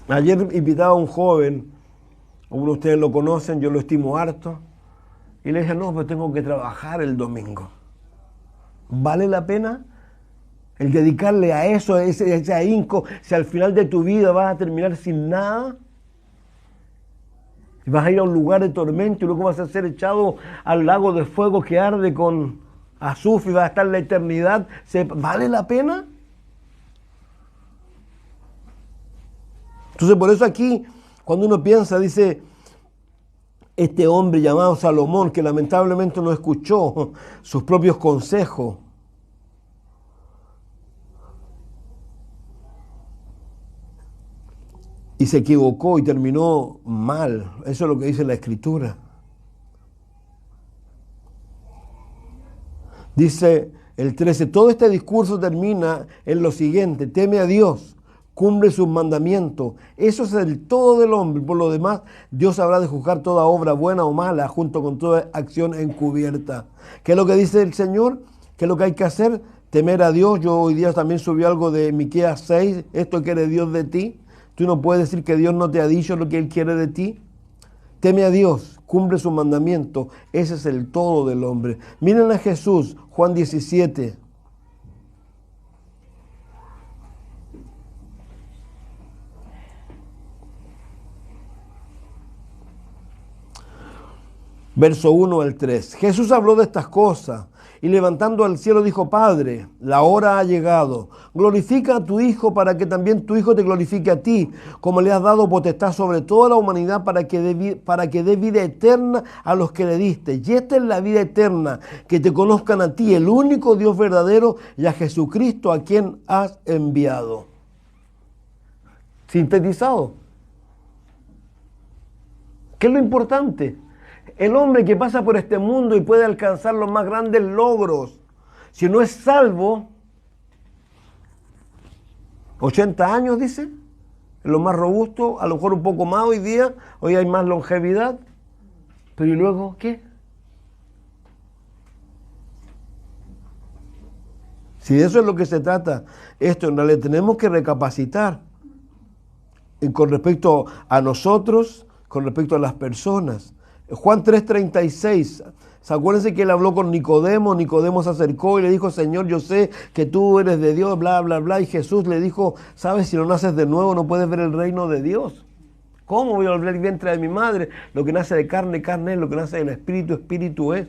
Ayer invitaba a un joven, algunos de ustedes lo conocen, yo lo estimo harto, y le dije, no, pues tengo que trabajar el domingo. ¿Vale la pena el dedicarle a eso, ese ahínco, si al final de tu vida vas a terminar sin nada? Y vas a ir a un lugar de tormento y luego vas a ser echado al lago de fuego que arde con azufre y vas a estar la eternidad. ¿Vale la pena? Entonces por eso aquí, cuando uno piensa, dice, este hombre llamado Salomón, que lamentablemente no escuchó sus propios consejos, y se equivocó y terminó mal. Eso es lo que dice la Escritura. Dice el 13, todo este discurso termina en lo siguiente: teme a Dios, cumple sus mandamientos. Eso es el todo del hombre. Por lo demás, Dios habrá de juzgar toda obra buena o mala, junto con toda acción encubierta. ¿Qué es lo que dice el Señor? ¿Qué es lo que hay que hacer? Temer a Dios. Yo hoy día también subí algo de Miqueas 6. Esto quiere Dios de ti. Tú no puedes decir que Dios no te ha dicho lo que Él quiere de ti. Teme a Dios, cumple su mandamiento. Ese es el todo del hombre. Miren a Jesús, Juan 17. Verso 1 al 3. Jesús habló de estas cosas y levantando al cielo dijo: Padre, la hora ha llegado. Glorifica a tu Hijo para que también tu Hijo te glorifique a ti, como le has dado potestad sobre toda la humanidad para que dé vida eterna a los que le diste. Y esta es la vida eterna, que te conozcan a ti, el único Dios verdadero, y a Jesucristo a quien has enviado. Sintetizado. ¿Qué es lo importante? El hombre que pasa por este mundo y puede alcanzar los más grandes logros, si no es salvo, 80 años dice, es lo más robusto, a lo mejor un poco más hoy día, hoy hay más longevidad, pero ¿y luego qué? Si de eso es lo que se trata, esto en realidad tenemos que recapacitar con respecto a nosotros, con respecto a las personas. Juan 3:36, acuérdense que él habló con Nicodemo. Nicodemo se acercó y le dijo: Señor, yo sé que tú eres de Dios, bla, bla, bla. Y Jesús le dijo: sabes, si no naces de nuevo no puedes ver el reino de Dios. ¿Cómo voy a volver al vientre de mi madre? Lo que nace de carne, carne es; lo que nace del espíritu, espíritu es.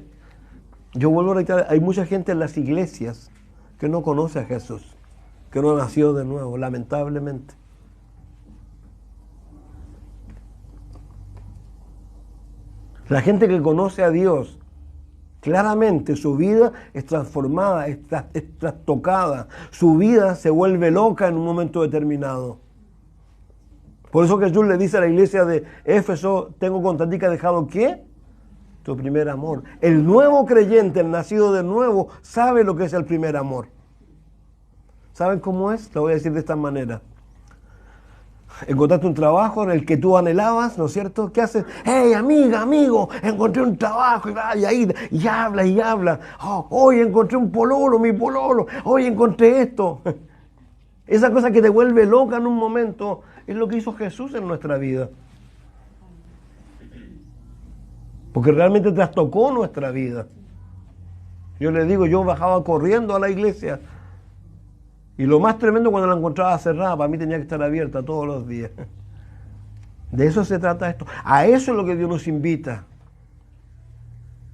Yo vuelvo a reiterar, hay mucha gente en las iglesias que no conoce a Jesús, que no nació de nuevo, lamentablemente. La gente que conoce a Dios, claramente su vida es transformada, es trastocada. Su vida se vuelve loca en un momento determinado. Por eso Jesús le dice a la iglesia de Éfeso: tengo contra ti que has dejado ¿qué? Tu primer amor. El nuevo creyente, el nacido de nuevo, sabe lo que es el primer amor. ¿Saben cómo es? Lo voy a decir de esta manera. Encontraste un trabajo en el que tú anhelabas, ¿no es cierto? ¿Qué haces? ¡Hey, amiga, amigo! Encontré un trabajo, y ahí y habla y habla. Oh, hoy encontré un pololo, mi pololo. Hoy encontré esto. Esa cosa que te vuelve loca en un momento es lo que hizo Jesús en nuestra vida. Porque realmente trastocó nuestra vida. Yo les digo, yo bajaba corriendo a la iglesia. Y lo más tremendo cuando la encontraba cerrada, para mí tenía que estar abierta todos los días. De eso se trata esto. A eso es lo que Dios nos invita.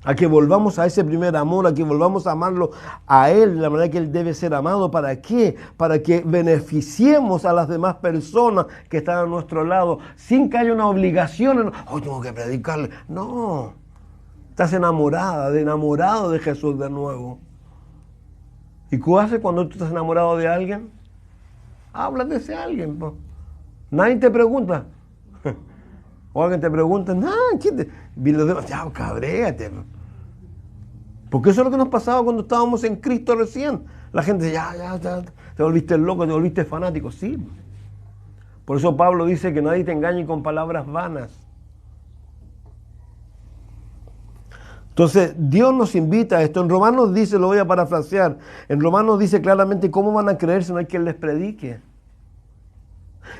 A que volvamos a ese primer amor, a que volvamos a amarlo a Él, de la manera que Él debe ser amado. ¿Para qué? Para que beneficiemos a las demás personas que están a nuestro lado, sin que haya una obligación. Hoy tengo que predicarle. No. Estás enamorado de Jesús de nuevo. ¿Y qué haces cuando tú estás enamorado de alguien? Hablas de ese alguien. Po. Nadie te pregunta. O alguien te pregunta, ¿quién te...? Y los demás, ya, cabréate. Porque eso es lo que nos pasaba cuando estábamos en Cristo recién. La gente dice, ya, te volviste loco, te volviste fanático. Sí. Por eso Pablo dice que nadie te engañe con palabras vanas. Entonces, Dios nos invita a esto. En Romanos dice, lo voy a parafrasear, en Romanos dice claramente cómo van a creer si no hay quien les predique.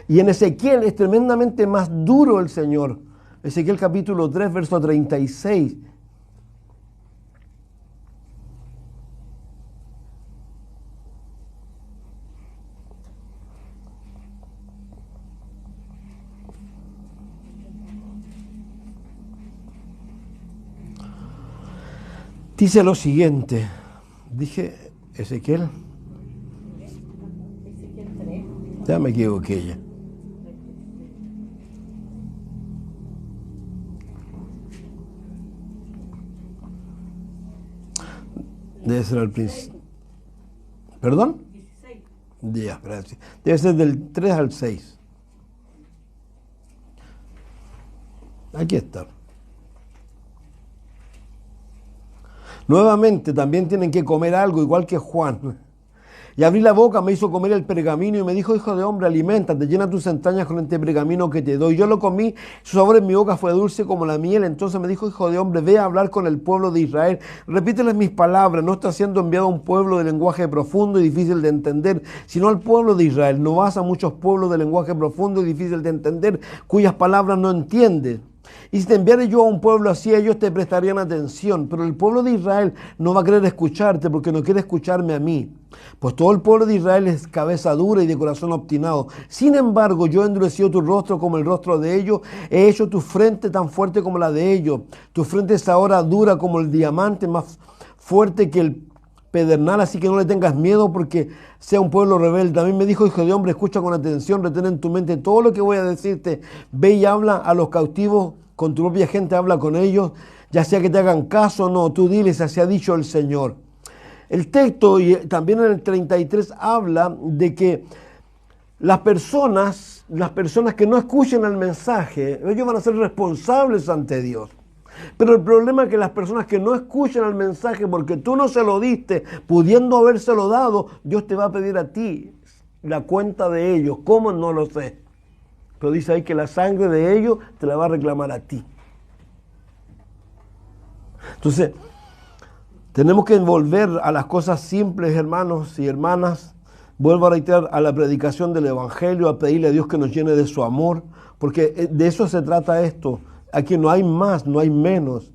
Y en Ezequiel es tremendamente más duro el Señor. Ezequiel capítulo 3, verso 36. Dice lo siguiente, dije Ezequiel, ya me equivoqué ya. Debe ser al principio. ¿Perdón? 16. Ya, gracias. Debe ser del 3 al 6. Aquí está. Nuevamente también tienen que comer algo, igual que Juan. Y abrí la boca, me hizo comer el pergamino y me dijo, hijo de hombre, aliméntate, llena tus entrañas con este pergamino que te doy. Yo lo comí, su sabor en mi boca fue dulce como la miel. Entonces me dijo, hijo de hombre, ve a hablar con el pueblo de Israel. Repíteles mis palabras, no estás siendo enviado a un pueblo de lenguaje profundo y difícil de entender, sino al pueblo de Israel. No vas a muchos pueblos de lenguaje profundo y difícil de entender, cuyas palabras no entiendes. Y si te enviare yo a un pueblo así, ellos te prestarían atención. Pero el pueblo de Israel no va a querer escucharte porque no quiere escucharme a mí. Pues todo el pueblo de Israel es cabeza dura y de corazón obstinado. Sin embargo, yo he endurecido tu rostro como el rostro de ellos. He hecho tu frente tan fuerte como la de ellos. Tu frente es ahora dura como el diamante, más fuerte que el pedernal, así que no le tengas miedo porque sea un pueblo rebelde. También me dijo, hijo de hombre, escucha con atención, retén en tu mente todo lo que voy a decirte. Ve y habla a los cautivos, con tu propia gente habla con ellos, ya sea que te hagan caso o no, tú diles, así ha dicho el Señor. El texto, y también en el 33, habla de que las personas que no escuchen el mensaje, ellos van a ser responsables ante Dios. Pero el problema es que las personas que no escuchan el mensaje porque tú no se lo diste, pudiendo habérselo dado, Dios te va a pedir a ti la cuenta de ellos. ¿Cómo? No lo sé. Pero dice ahí que la sangre de ellos te la va a reclamar a ti. Entonces, tenemos que volver a las cosas simples, hermanos y hermanas. Vuelvo a reiterar, a la predicación del Evangelio, a pedirle a Dios que nos llene de su amor, porque de eso se trata esto. Aquí no hay más, no hay menos.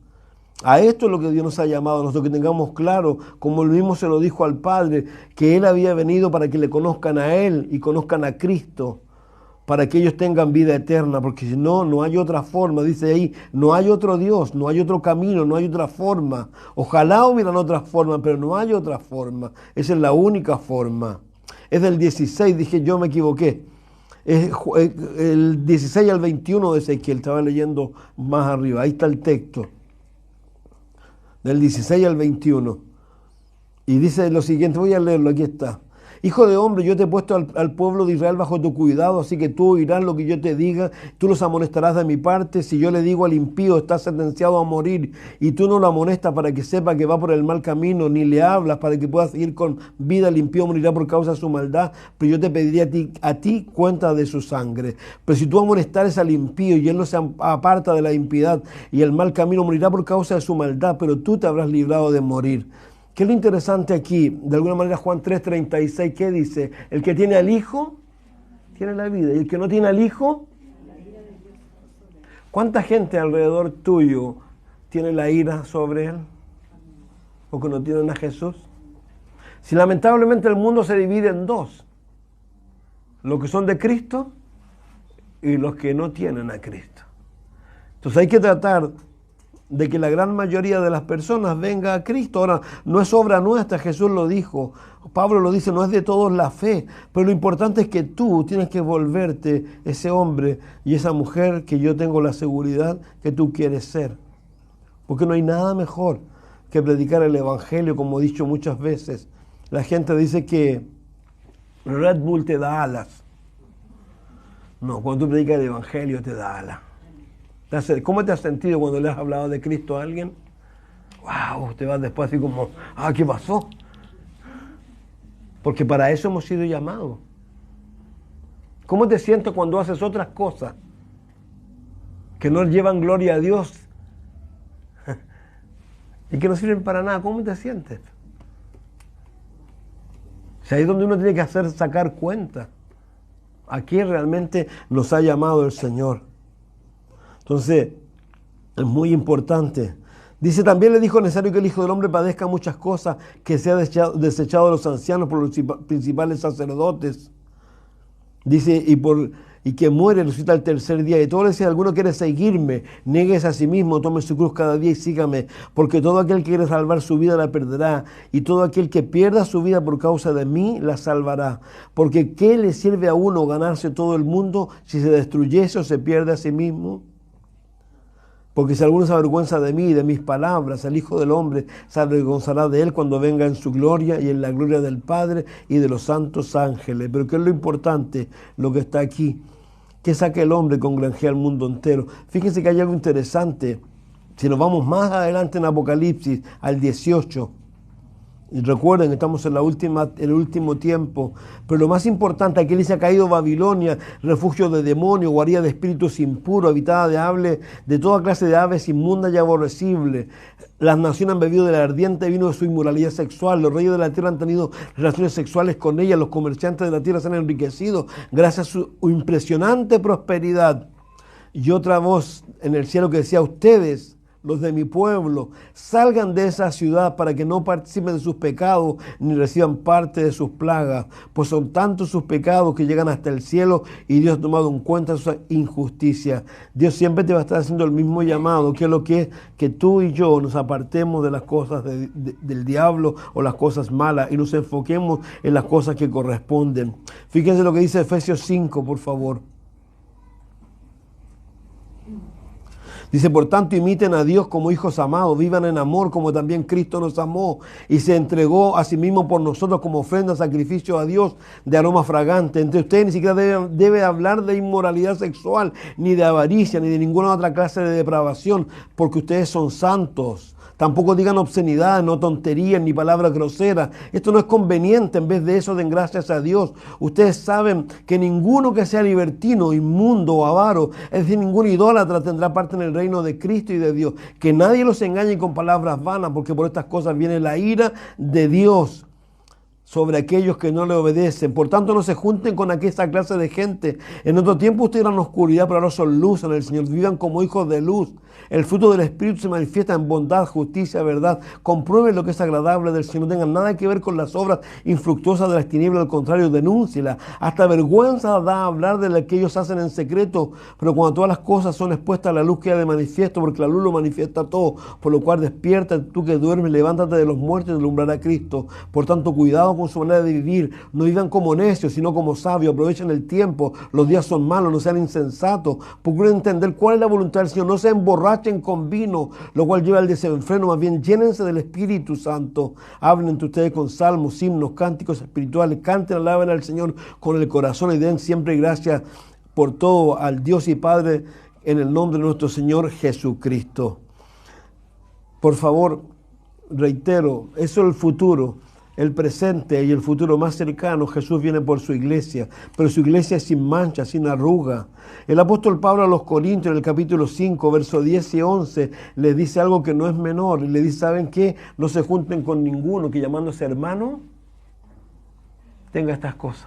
A esto es lo que Dios nos ha llamado, nosotros que tengamos claro, como él mismo se lo dijo al Padre, que Él había venido para que le conozcan a Él y conozcan a Cristo, para que ellos tengan vida eterna, porque si no, no hay otra forma. Dice ahí, no hay otro Dios, no hay otro camino, no hay otra forma. Ojalá hubieran otras formas, pero no hay otra forma. Esa es la única forma. Es del 16, dije yo me equivoqué. Es el 16 al 21 de Ezequiel, estaba leyendo más arriba, ahí está el texto, del 16 al 21, y dice lo siguiente, voy a leerlo, aquí está. Hijo de hombre, yo te he puesto al pueblo de Israel bajo tu cuidado, así que tú oirás lo que yo te diga, tú los amonestarás de mi parte. Si yo le digo al impío, está sentenciado a morir, y tú no lo amonestas para que sepa que va por el mal camino, ni le hablas para que pueda seguir con vida, el impío morirá por causa de su maldad, pero yo te pediría a ti cuenta de su sangre. Pero si tú amonestares al impío y él no se aparta de la impiedad y el mal camino, morirá por causa de su maldad, pero tú te habrás librado de morir. ¿Qué es lo interesante aquí? De alguna manera Juan 3:36, ¿qué dice? El que tiene al Hijo, tiene la vida. Y el que no tiene al Hijo, ¿cuánta gente alrededor tuyo tiene la ira sobre él? ¿O que no tienen a Jesús? Si lamentablemente el mundo se divide en dos. Los que son de Cristo y los que no tienen a Cristo. Entonces hay que tratar de que la gran mayoría de las personas venga a Cristo. Ahora, no es obra nuestra, Jesús lo dijo, Pablo lo dice, no es de todos la fe, pero lo importante es que tú tienes que volverte ese hombre y esa mujer que yo tengo la seguridad que tú quieres ser. Porque no hay nada mejor que predicar el Evangelio, como he dicho muchas veces. La gente dice que Red Bull te da alas. No, cuando tú predicas el Evangelio te da alas. ¿Cómo te has sentido cuando le has hablado de Cristo a alguien? ¡Wow! Te vas después así como, ¿qué pasó? Porque para eso hemos sido llamados. ¿Cómo te sientes cuando haces otras cosas que no llevan gloria a Dios y que no sirven para nada? ¿Cómo te sientes? Si ahí es donde uno tiene que sacar cuenta. Aquí realmente nos ha llamado el Señor. Entonces, es muy importante. Dice, también le dijo necesario que el Hijo del Hombre padezca muchas cosas, que sea desechado de los ancianos por los principales sacerdotes. Dice, y que muere, resucita el tercer día. Y todo le dice, alguno quiere seguirme, nieguese a sí mismo, tome su cruz cada día y sígame. Porque todo aquel que quiere salvar su vida la perderá. Y todo aquel que pierda su vida por causa de mí, la salvará. Porque ¿qué le sirve a uno ganarse todo el mundo si se destruyese o se pierde a sí mismo? Porque si alguno se avergüenza de mí y de mis palabras, el Hijo del Hombre se avergonzará de él cuando venga en su gloria y en la gloria del Padre y de los santos ángeles. Pero ¿qué es lo importante? Lo que está aquí. ¿Qué saca el hombre con granjea al mundo entero? Fíjense que hay algo interesante. Si nos vamos más adelante en Apocalipsis, al 18, y recuerden, estamos en el último tiempo, pero lo más importante, aquí dice, ha caído Babilonia, refugio de demonios, guarida de espíritus impuros, habitada de toda clase de aves inmundas y aborrecibles. Las naciones han bebido del ardiente vino de su inmoralidad sexual, los reyes de la tierra han tenido relaciones sexuales con ella, los comerciantes de la tierra se han enriquecido gracias a su impresionante prosperidad. y otra voz en el cielo que decía: ustedes, los de mi pueblo, salgan de esa ciudad para que no participen de sus pecados ni reciban parte de sus plagas, pues son tantos sus pecados que llegan hasta el cielo y Dios ha tomado en cuenta sus injusticias. Dios siempre te va a estar haciendo el mismo llamado, que es lo que es que tú y yo nos apartemos de las cosas del diablo o las cosas malas y nos enfoquemos en las cosas que corresponden. Fíjense lo que dice Efesios 5, por favor. Dice: por tanto, imiten a Dios como hijos amados, vivan en amor como también Cristo nos amó y se entregó a sí mismo por nosotros como ofrenda, sacrificio a Dios de aroma fragante. Entre ustedes ni siquiera debe hablar de inmoralidad sexual, ni de avaricia, ni de ninguna otra clase de depravación, porque ustedes son santos. Tampoco digan obscenidades, no tonterías, ni palabras groseras. Esto no es conveniente. En vez de eso, den gracias a Dios. Ustedes saben que ninguno que sea libertino, inmundo o avaro, es decir, ningún idólatra, tendrá parte en el reino de Cristo y de Dios. Que nadie los engañe con palabras vanas, porque por estas cosas viene la ira de Dios sobre aquellos que no le obedecen. Por tanto, no se junten con aquella clase de gente. En otro tiempo ustedes eran oscuridad, pero ahora son luz en el Señor. Vivan como hijos de luz. El fruto del Espíritu se manifiesta en bondad, justicia, verdad. Comprueben lo que es agradable del Señor. No tengan nada que ver con las obras infructuosas de las tinieblas. Al contrario, denúncielas. Hasta vergüenza da hablar de lo que ellos hacen en secreto. Pero cuando todas las cosas son expuestas a la luz, queda de manifiesto, porque la luz lo manifiesta todo. Por lo cual despierta tú que duermes, levántate de los muertos y alumbrará Cristo. Por tanto, cuidado con su manera de vivir. No vivan como necios, sino como sabios. Aprovechen el tiempo. Los días son malos, no sean insensatos. Procuren entender cuál es la voluntad del Señor. No se emborrachen con vino, lo cual lleva al desenfreno. Más bien, llénense del Espíritu Santo. Hablen entre ustedes con salmos, himnos, cánticos espirituales. Canten, alaben al Señor con el corazón y den siempre gracias por todo al Dios y Padre en el nombre de nuestro Señor Jesucristo. Por favor, reitero, eso es el futuro. El presente y el futuro más cercano. Jesús viene por su iglesia, pero su iglesia es sin mancha, sin arruga. El apóstol Pablo a los Corintios, en el capítulo 5, versos 10 y 11, les dice algo que no es menor. Y le dice: ¿saben qué? No se junten con ninguno que, llamándose hermano, tenga estas cosas.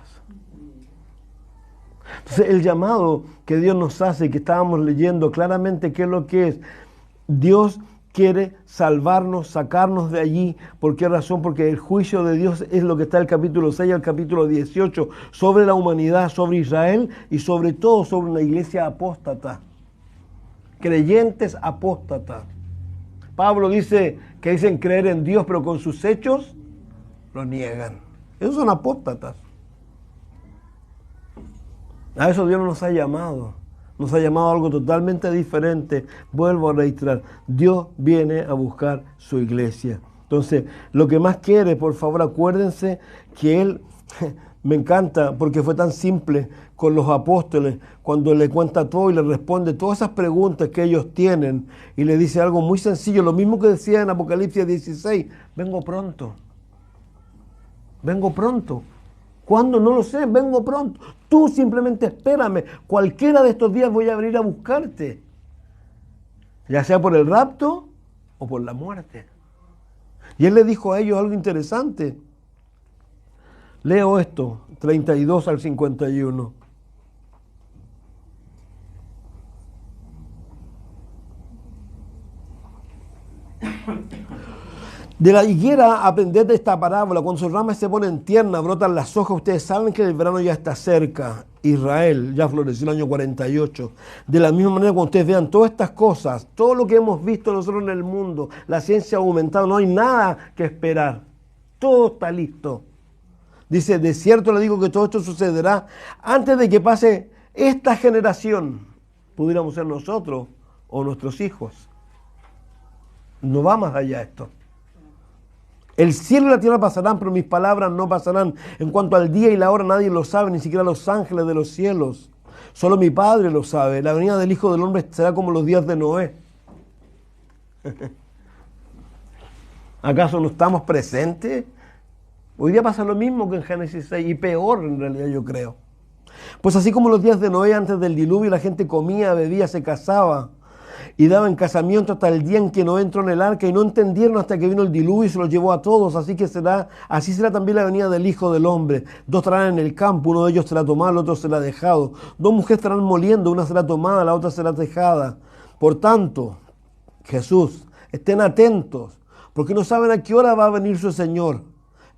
Entonces, el llamado que Dios nos hace, y que estábamos leyendo claramente qué es lo que es, Dios quiere salvarnos, sacarnos de allí. ¿Por qué razón? Porque el juicio de Dios es lo que está en el capítulo 6 al capítulo 18, sobre la humanidad, sobre Israel y sobre todo sobre una iglesia apóstata. Creyentes apóstatas. Pablo dice que dicen creer en Dios, pero con sus hechos lo niegan. Esos son apóstatas. A eso Dios no nos ha llamado. Nos ha llamado a algo totalmente diferente. Vuelvo a reiterar, Dios viene a buscar su iglesia. Entonces, lo que más quiere, por favor, acuérdense que Él, me encanta porque fue tan simple con los apóstoles, cuando le cuenta todo y le responde todas esas preguntas que ellos tienen, y le dice algo muy sencillo, lo mismo que decía en Apocalipsis 16, vengo pronto. Vengo pronto. ¿Cuándo? No lo sé, vengo pronto. Tú simplemente espérame. Cualquiera de estos días voy a venir a buscarte. Ya sea por el rapto o por la muerte. Y Él le dijo a ellos algo interesante. Leo esto, 32 al 51. De la higuera aprended de esta parábola: cuando sus ramas se ponen tiernas, brotan las hojas, ustedes saben que el verano ya está cerca. Israel ya floreció el año 48. De la misma manera, cuando ustedes vean todas estas cosas, todo lo que hemos visto nosotros en el mundo, la ciencia ha aumentado, no hay nada que esperar. Todo está listo. Dice: de cierto le digo que todo esto sucederá antes de que pase esta generación. Pudiéramos ser nosotros o nuestros hijos. No va más allá esto. El cielo y la tierra pasarán, pero mis palabras no pasarán. En cuanto al día y la hora, nadie lo sabe, ni siquiera los ángeles de los cielos. Solo mi Padre lo sabe. La venida del Hijo del Hombre será como los días de Noé. ¿Acaso no estamos presentes? Hoy día pasa lo mismo que en Génesis 6, y peor en realidad, yo creo. Pues así como los días de Noé antes del diluvio, la gente comía, bebía, se casaba. y daba en casamiento hasta el día en que no entró en el arca, y no entendieron hasta que vino el diluvio y se los llevó a todos. Así será también la venida del Hijo del Hombre. Dos estarán en el campo, uno de ellos será tomado, el otro será dejado. Dos mujeres estarán moliendo, una será tomada, la otra será dejada. Por tanto, Jesús, estén atentos, porque no saben a qué hora va a venir su Señor.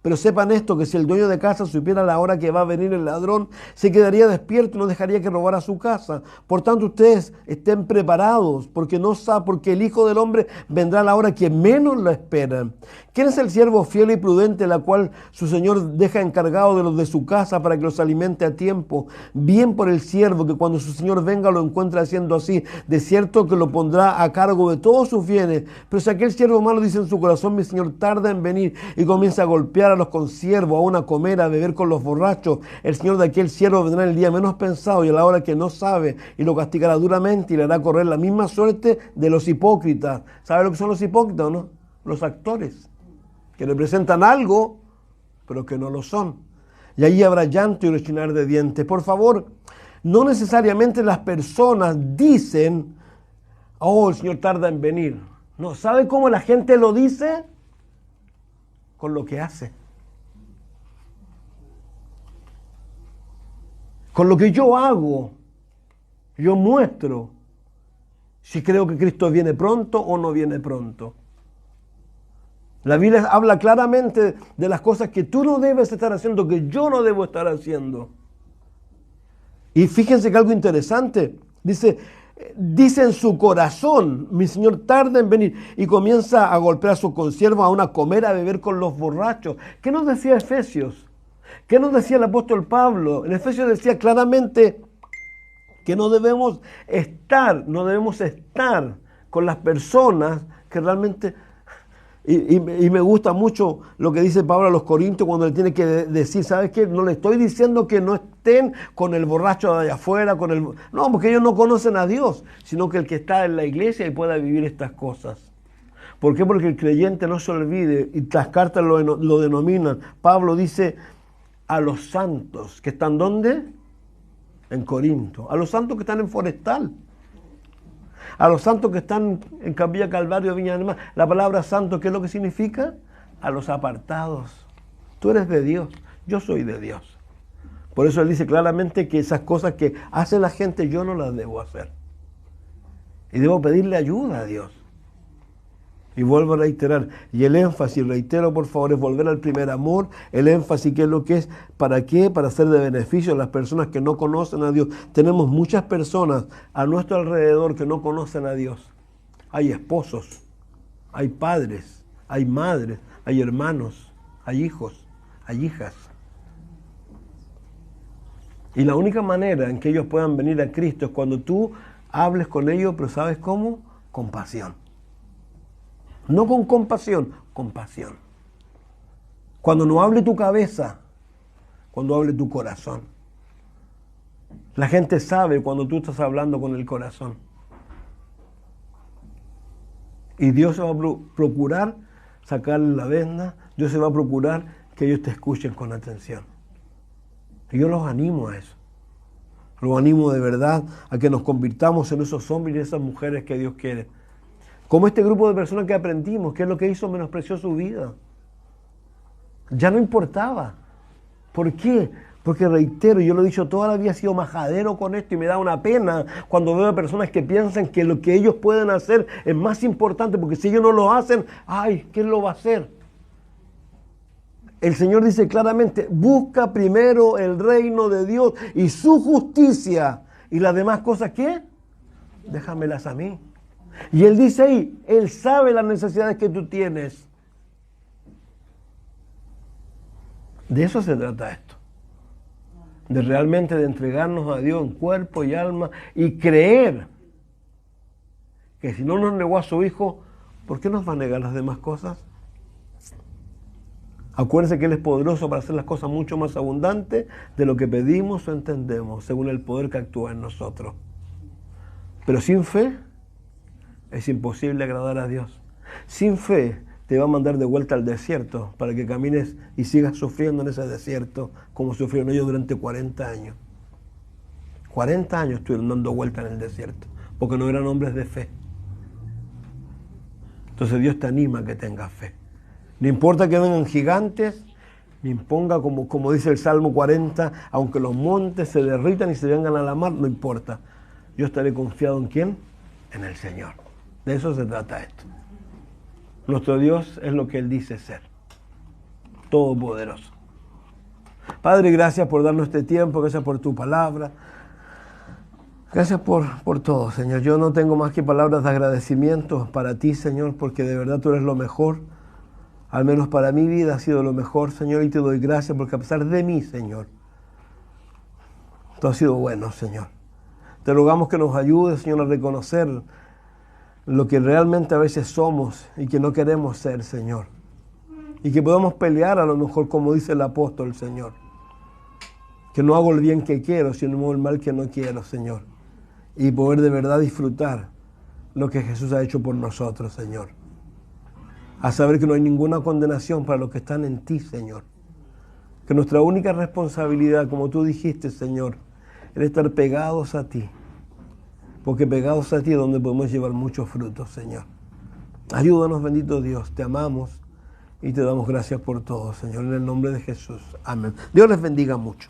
Pero sepan esto, que si el dueño de casa supiera la hora que va a venir el ladrón, se quedaría despierto y no dejaría que robara su casa. Por tanto, ustedes estén preparados, porque el Hijo del Hombre vendrá a la hora que menos lo esperan. ¿Quién es el siervo fiel y prudente, la cual su Señor deja encargado de los de su casa para que los alimente a tiempo? Bien por el siervo, que cuando su Señor venga lo encuentre haciendo así. De cierto que lo pondrá a cargo de todos sus bienes. Pero si aquel siervo malo dice en su corazón, mi Señor tarda en venir, y comienza a golpear a los consiervos, aún a comer, a beber con los borrachos, el Señor de aquel siervo vendrá en el día menos pensado y a la hora que no sabe, y lo castigará duramente y le hará correr la misma suerte de los hipócritas. ¿Sabe lo que son los hipócritas o no? Los actores, que representan algo, pero que no lo son. Y allí habrá llanto y rechinar de dientes. Por favor, no necesariamente las personas dicen, oh, el Señor tarda en venir. No, ¿sabe cómo la gente lo dice? Con lo que hace. Con lo que yo hago, yo muestro si creo que Cristo viene pronto o no viene pronto. La Biblia habla claramente de las cosas que tú no debes estar haciendo, que yo no debo estar haciendo. Y fíjense que algo interesante, dice en su corazón, mi Señor tarda en venir, y comienza a golpear a sus consiervos, aún a comer, a beber con los borrachos. ¿Qué nos decía Efesios? ¿Qué nos decía el apóstol Pablo? En Efesios decía claramente que no debemos estar con las personas que realmente... Y me gusta mucho lo que dice Pablo a los Corintios cuando le tiene que decir, ¿sabes qué? No le estoy diciendo que no estén con el borracho de allá afuera, no, porque ellos no conocen a Dios, sino que el que está en la iglesia y pueda vivir estas cosas. ¿Por qué? Porque el creyente no se olvide, y las cartas lo denominan. Pablo dice a los santos que están ¿dónde? En Corinto. A los santos que están en Forestal. A los santos que están en Capilla Calvario, Viña del Mar. La palabra santo, ¿qué es lo que significa? A los apartados. Tú eres de Dios, yo soy de Dios. Por eso él dice claramente que esas cosas que hace la gente yo no las debo hacer. Y debo pedirle ayuda a Dios. Y vuelvo a reiterar, y el énfasis, reitero por favor, es volver al primer amor. El énfasis, ¿qué es lo que es? ¿Para qué? Para ser de beneficio a las personas que no conocen a Dios. Tenemos muchas personas a nuestro alrededor que no conocen a Dios. Hay esposos, hay padres, hay madres, hay hermanos, hay hijos, hay hijas. Y la única manera en que ellos puedan venir a Cristo es cuando tú hables con ellos, pero ¿sabes cómo? Con pasión. No con compasión, con pasión. Cuando no hable tu cabeza, cuando hable tu corazón. La gente sabe cuando tú estás hablando con el corazón. Y Dios se va a procurar sacarle la venda, Dios se va a procurar que ellos te escuchen con atención. Y yo los animo a eso. Los animo de verdad a que nos convirtamos en esos hombres y esas mujeres que Dios quiere. Como este grupo de personas que aprendimos, ¿qué es lo que hizo? Menospreció su vida. Ya no importaba. ¿Por qué? Porque reitero, yo lo he dicho, toda la vida he sido majadero con esto y me da una pena cuando veo a personas que piensan que lo que ellos pueden hacer es más importante, porque si ellos no lo hacen, ¡ay! ¿Quién lo va a hacer? El Señor dice claramente, busca primero el reino de Dios y su justicia, y las demás cosas, ¿qué? Déjamelas a mí. Y Él dice ahí, Él sabe las necesidades que tú tienes. De eso se trata esto. De realmente de entregarnos a Dios en cuerpo y alma y creer que si no nos negó a su Hijo, ¿por qué nos va a negar las demás cosas? Acuérdense que Él es poderoso para hacer las cosas mucho más abundantes de lo que pedimos o entendemos, según el poder que actúa en nosotros. Pero sin fe es imposible agradar a Dios. Sin fe te va a mandar de vuelta al desierto para que camines y sigas sufriendo en ese desierto como sufrieron ellos durante 40 años. 40 años estuvieron dando vuelta en el desierto porque no eran hombres de fe. Entonces Dios te anima a que tengas fe. No importa que vengan gigantes, ni imponga, como dice el Salmo 40, aunque los montes se derritan y se vengan a la mar, no importa. Yo estaré confiado ¿en quién? En el Señor. De eso se trata esto. Nuestro Dios es lo que Él dice ser. Todopoderoso. Padre, gracias por darnos este tiempo, gracias por tu palabra. Gracias por todo, Señor. Yo no tengo más que palabras de agradecimiento para ti, Señor, porque de verdad tú eres lo mejor. Al menos para mi vida ha sido lo mejor, Señor, y te doy gracias porque a pesar de mí, Señor, tú has sido bueno, Señor. Te rogamos que nos ayudes, Señor, a reconocer lo que realmente a veces somos y que no queremos ser, Señor. Y que podamos pelear a lo mejor como dice el apóstol, Señor. Que no hago el bien que quiero, sino el mal que no quiero, Señor. Y poder de verdad disfrutar lo que Jesús ha hecho por nosotros, Señor. A saber que no hay ninguna condenación para los que están en ti, Señor. Que nuestra única responsabilidad, como tú dijiste, Señor, es estar pegados a ti. Porque pegados a ti es donde podemos llevar muchos frutos, Señor. Ayúdanos, bendito Dios. Te amamos y te damos gracias por todo, Señor. En el nombre de Jesús. Amén. Dios les bendiga mucho.